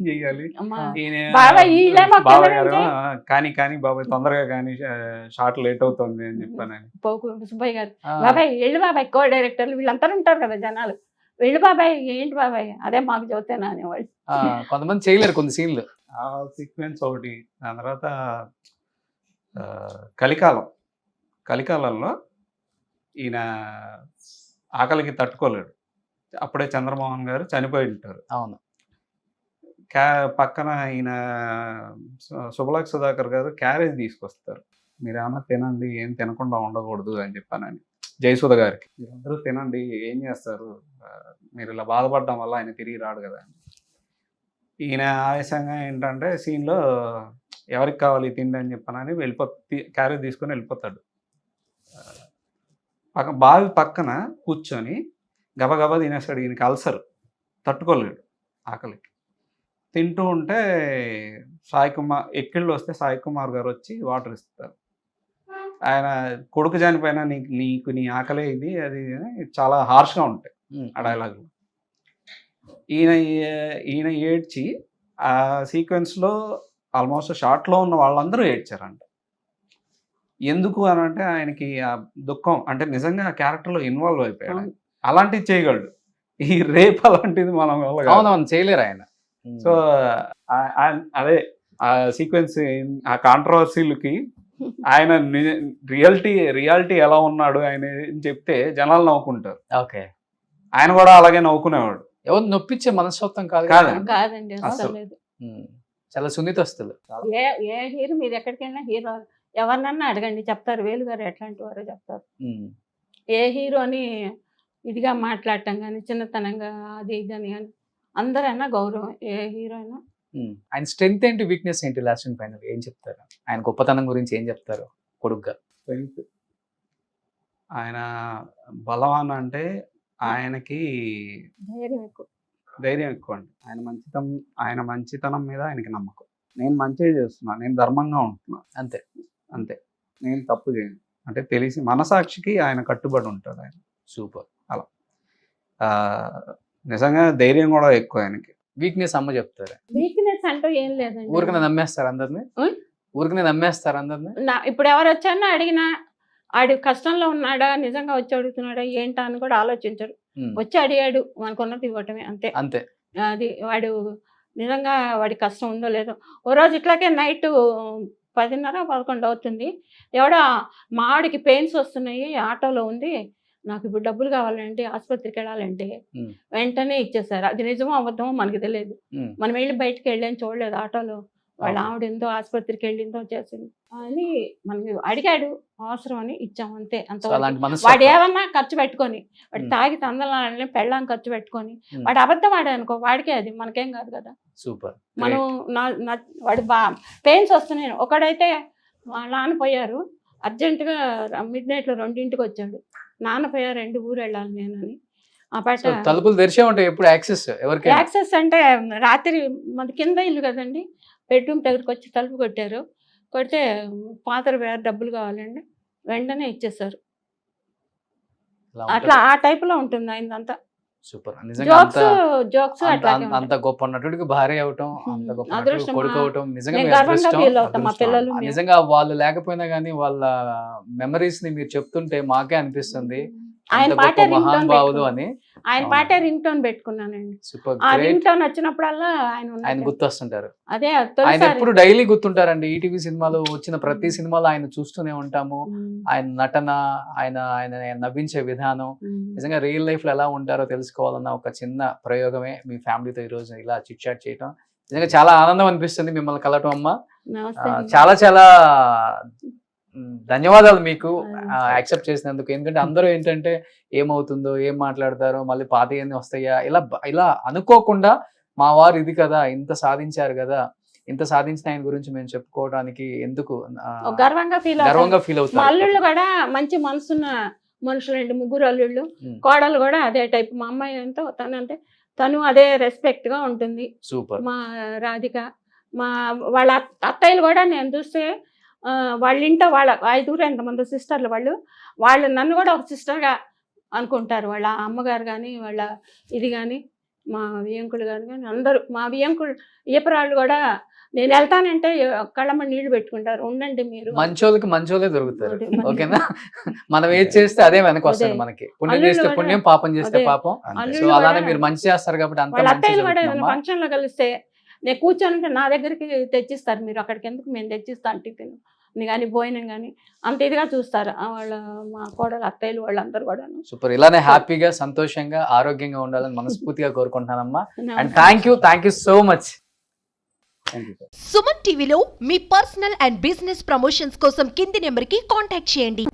చెయ్యాలి, కానీ బాబాయ్ తొందరగా కానీ షార్ట్ లేట్ అవుతుంది అని చెప్పాను. సుబ్బయ్య గారు బాబాయ్ వెళ్ళు బాబాయ్, కో డైరెక్టర్లు వీళ్ళందరూ ఉంటారు కదా జనాలు, వెళ్ళు బాబాయ్ ఏంటి బాబాయ్ అదే మాకు చదువుతానా అనేవాళ్ళు. కొంతమంది చేయలేరు కొన్ని సీన్లు. ఆ సీక్వెన్స్ ఒకటి. దాని తర్వాత కలికాలంలో ఈయన ఆకలికి తట్టుకోలేడు, అప్పుడే చంద్రమోహన్ గారు చనిపోయి ఉంటారు. అవును. పక్కన ఈయన శుభలాక్ సుధాకర్ గారు క్యారేజ్ తీసుకొస్తారు, మీరు ఏమన్నా తినండి ఏం తినకుండా ఉండకూడదు అని చెప్పానని జయసుధ గారికి. మీరందరూ తినండి ఏం చేస్తారు, మీరు ఇలా బాధపడడం వల్ల ఆయన తిరిగి రాడు కదా. ఈయన ఆవేశంగా ఏంటంటే సీన్లో ఎవరికి కావాలి తిండి అని చెప్పానని క్యారేజ్ తీసుకొని వెళ్ళిపోతాడు. బావి పక్కన కూర్చొని గబగబా తినేస్తాడు. ఈయనకి అల్సర్ తట్టుకోలేడు. ఆకలికి. తింటూ ఉంటే ఎక్కిళ్ళు వస్తే సాయి కుమార్ గారు వచ్చి వాటర్ ఇస్తారు. ఆయన కొడుకు చనిపోయినా నీకు నీ ఆకలే ఇది అది చాలా హార్ష్గా ఉంటాయి ఆ డైలాగులు. ఈయన ఏడ్చి ఆ సీక్వెన్స్లో ఆల్మోస్ట్ షార్ట్లో ఉన్న వాళ్ళందరూ ఏడ్చారంట. ఎందుకు అని అంటే ఆయనకి ఆ దుఃఖం అంటే నిజంగా ఆ క్యారెక్టర్లో ఇన్వాల్వ్ అయిపోయాడు. అలాంటివి చేయగలడు. ఈ రేప్ అలాంటిది మనం అవునవును చేయలేరు ఆయన. సో అదే ఆ సీక్వెన్స్ ఆ కాంట్రవర్సీలకి ఆయన రియాలిటీ ఎలా ఉన్నాడు ఆయన చెప్తే జనాలు నవ్వుకుంటారు. ఓకే, ఆయన కూడా అలాగే నవ్వుకునేవాడు. ఎవరు నొప్పించే మనస్తత్వం కాదు కాదండి, అసలు లేదు. చాలా సున్నితస్తులు. ఏ హీరో మీరు ఎక్కడికి వెళ్ళినా హీరో ఎవరినన్నా అడగండి చెప్తారు, వేలు గారు ఎట్లాంటి వారో చెప్తారు. ఏ హీరోని ఇదిగా మాట్లాడటం కానీ చిన్నతనంగా అది ఇది అని కానీ అందరైనా గౌరవం. ఏ హీరో అయినా ఆయన స్ట్రెంగ్త్ ఏంటి, వీక్నెస్ ఏంటి, లాస్ట్ అండ్ ఫైనల్ ఏం చెప్తారు? ఆయన గొప్పతనం గురించి ఏం చెప్తారు కొడుకుగా? ఆయన బలవాన్ అంటే ఆయనకి ధైర్యం ఎక్కువ అండి. ఆయన మంచితనం మీద ఆయనకి నమ్మకం. నేను మంచిగా చేస్తున్నా, నేను ధర్మంగా ఉంటున్నా, అంతే అంతే, నేను తప్పు చేయను అంటే తెలిసి మనసాక్షికి ఆయన కట్టుబడి ఉంటాడు. ఆయన సూపర్. అలా నిజంగా ధైర్యం కూడా ఎక్కువ ఆయనకి. వీక్నెస్ అమ్మ చెప్తారు. వీక్నెస్ అంటూ ఏం లేదండి. ఊరికనే నమ్మేస్తారు అందరినీ, ఊరికనే నమ్మేస్తారు అందరినీ. ఇప్పుడు ఎవరు వచ్చారో అడిగినా ఆడి కష్టంలో ఉన్నాడా, నిజంగా వచ్చి అడుగుతున్నాడా ఏంటా అని కూడా ఆలోచించడు. వచ్చి అడిగాడు మనకున్నది ఇవ్వటమే, అంతే అంతే. అది వాడు నిజంగా వాడి కష్టం ఉందో లేదో. ఓ రోజు ఇట్లాగే నైట్ 10:30-11 అవుతుంది. ఎవడో మా ఆడికి పెయిన్స్ వస్తున్నాయి, ఆటోలో ఉంది, నాకు ఇప్పుడు డబ్బులు కావాలంటే ఆసుపత్రికి వెళ్ళాలంటే వెంటనే ఇచ్చేసారు. అది నిజమో అబద్ధమో మనకి తెలియదు. మనం వెళ్ళి బయటకు వెళ్ళని చూడలేదు. ఆటోలో వాళ్ళ ఆవిడ ఎంతో ఆసుపత్రికి వెళ్ళిందో చేసింది అని మనకి అడిగాడు, అవసరం అని ఇచ్చాము, అంతే. అంత వాడు ఏమన్నా ఖర్చు పెట్టుకొని, వాడు తాగి తందలని పెళ్ళాం ఖర్చు పెట్టుకొని వాడు అబద్ధం వాడే అనుకో, వాడికే అది, మనకేం కాదు కదా. సూపర్. మనం వాడు పెయిన్స్ వస్తున్నాయి. ఒకడైతే నాన్న పోయారు అర్జెంటుగా మిడ్నైట్లో 2ంటికి వచ్చాడు. నాన్న పోయారండి ఊరు వెళ్ళాలి నేనని. ఆ పాట తలుపులు తెరిచే ఉంటాయి ఎప్పుడు. యాక్సెస్ అంటే రాత్రి మన కింద ఇల్లు కదండి, బెడ్రూమ్ దగ్గరికి వచ్చి తలుపు కొట్టారు. కొడితే ఫాదర్ డబ్బులు కావాలండి, వెంటనే ఇచ్చేసారు. అట్లా ఆ టైప్ లో ఉంటుంది ఆయనంతా. సూపర్. జోక్స్ అంత గొప్ప నటుడికి భార్య అవటం, అంత గొప్ప కొడుకు అవటం నిజంగా వాళ్ళు లేకపోయినా గానీ వాళ్ళ మెమరీస్ ని మీరు చెప్తుంటే మాకే అనిపిస్తుంది ఆయన పాటే మహానుభావులు అని. ఆయన పాటే రింగ్ టోన్ పెట్టుకున్నానండి. ఆ రింగ్ టోన్ వచ్చినప్పుడల్లా ఆయన గుర్తొస్తుంటారు. అదే ఆయన ఎప్పుడు డైలీ గుర్తుంటారండి. ఈటీవీ సినిమాలో వచ్చిన ప్రతి సినిమాలో ఆయన చూస్తూనే ఉంటాము. ఆయన నటన, ఆయన నవ్వించే విధానం, నిజంగా రియల్ లైఫ్ లో ఎలా ఉంటారో తెలుసుకోవాలన్న ఒక చిన్న ప్రయోగమే మీ ఫ్యామిలీతో ఈ రోజు ఇలా చిట్ చాట్ చేయటం. నిజంగా చాలా ఆనందం అనిపిస్తుంది మిమ్మల్ని కలవటం అమ్మ. చాలా చాలా ధన్యవాదాలు మీకు యాక్సెప్ట్ చేసినందుకు. ఎందుకంటే అందరూ ఏంటంటే ఏమవుతుందో, ఏం మాట్లాడతారో, మళ్ళీ పాత ఏమి వస్తాయా, ఇలా అనుకోకుండా మా వారు ఇది కదా, ఇంత సాధించారు కదా, ఇంత సాధించిన ఆయన గురించి మేము చెప్పుకోవడానికి ఎందుకు గర్వంగా ఫీల్ అవుతారు. అల్లుళ్ళు కూడా మంచి మనసున్న మనుషులు అండి, 3 అల్లుళ్ళు. కోడలు కూడా అదే టైప్. మా అమ్మాయి ఎంతో తను అదే రెస్పెక్ట్ గా ఉంటుంది. సూపర్. మా రాధిక, వాళ్ళ అత్తయ్యలు కూడా నేను చూస్తే వాళ్ళ ఇంట్లో వాళ్ళ 5 ఎంతమంది సిస్టర్లు, వాళ్ళు నన్ను కూడా ఒక సిస్టర్గా అనుకుంటారు. వాళ్ళ అమ్మగారు కానీ, వాళ్ళ ఇది కానీ, మా వియంకులు గారు కానీ అందరూ. మా వియంకులు ఈపరాళ్ళు కూడా నేను వెళ్తానంటే కళ్ళమ్మ నీళ్లు పెట్టుకుంటారు. ఉండండి మీరు, మంచోళ్ళకి మంచోళ్ళే దొరుకుతారు. ఓకేనా? మనం ఏది చేస్తే అదే వెనక వస్తుంది మనకి. పుణ్యం చేస్తే పుణ్యం, పాపం చేస్తే పాపం. అలానే మీరు మంచి చేస్తారు కాబట్టి వాళ్ళ అత్తయ్యలు కూడా ఏదైనా ఫంక్షన్ లో కలిస్తే నేను కూర్చోనంటే నా దగ్గరికి తెచ్చిస్తారు. మీరు అక్కడికి ఎందుకు, మేము తెచ్చిస్తాను టిఫిన్ కానీ భోజనం కానీ, అంత ఇదిగా చూస్తారు మా కోడలు అత్తయ్యలు వాళ్ళందరూ కూడా. సూపర్. ఇలానే హ్యాపీగా, సంతోషంగా, ఆరోగ్యంగా ఉండాలని మనస్ఫూర్తిగా కోరుకుంటున్నానమ్మా. And thank you so much. Suman టీవీలో మీ పర్సనల్ అండ్ బిజినెస్ ప్రమోషన్స్ కోసం కింది నెంబర్కి కాంటాక్ట్ చేయండి.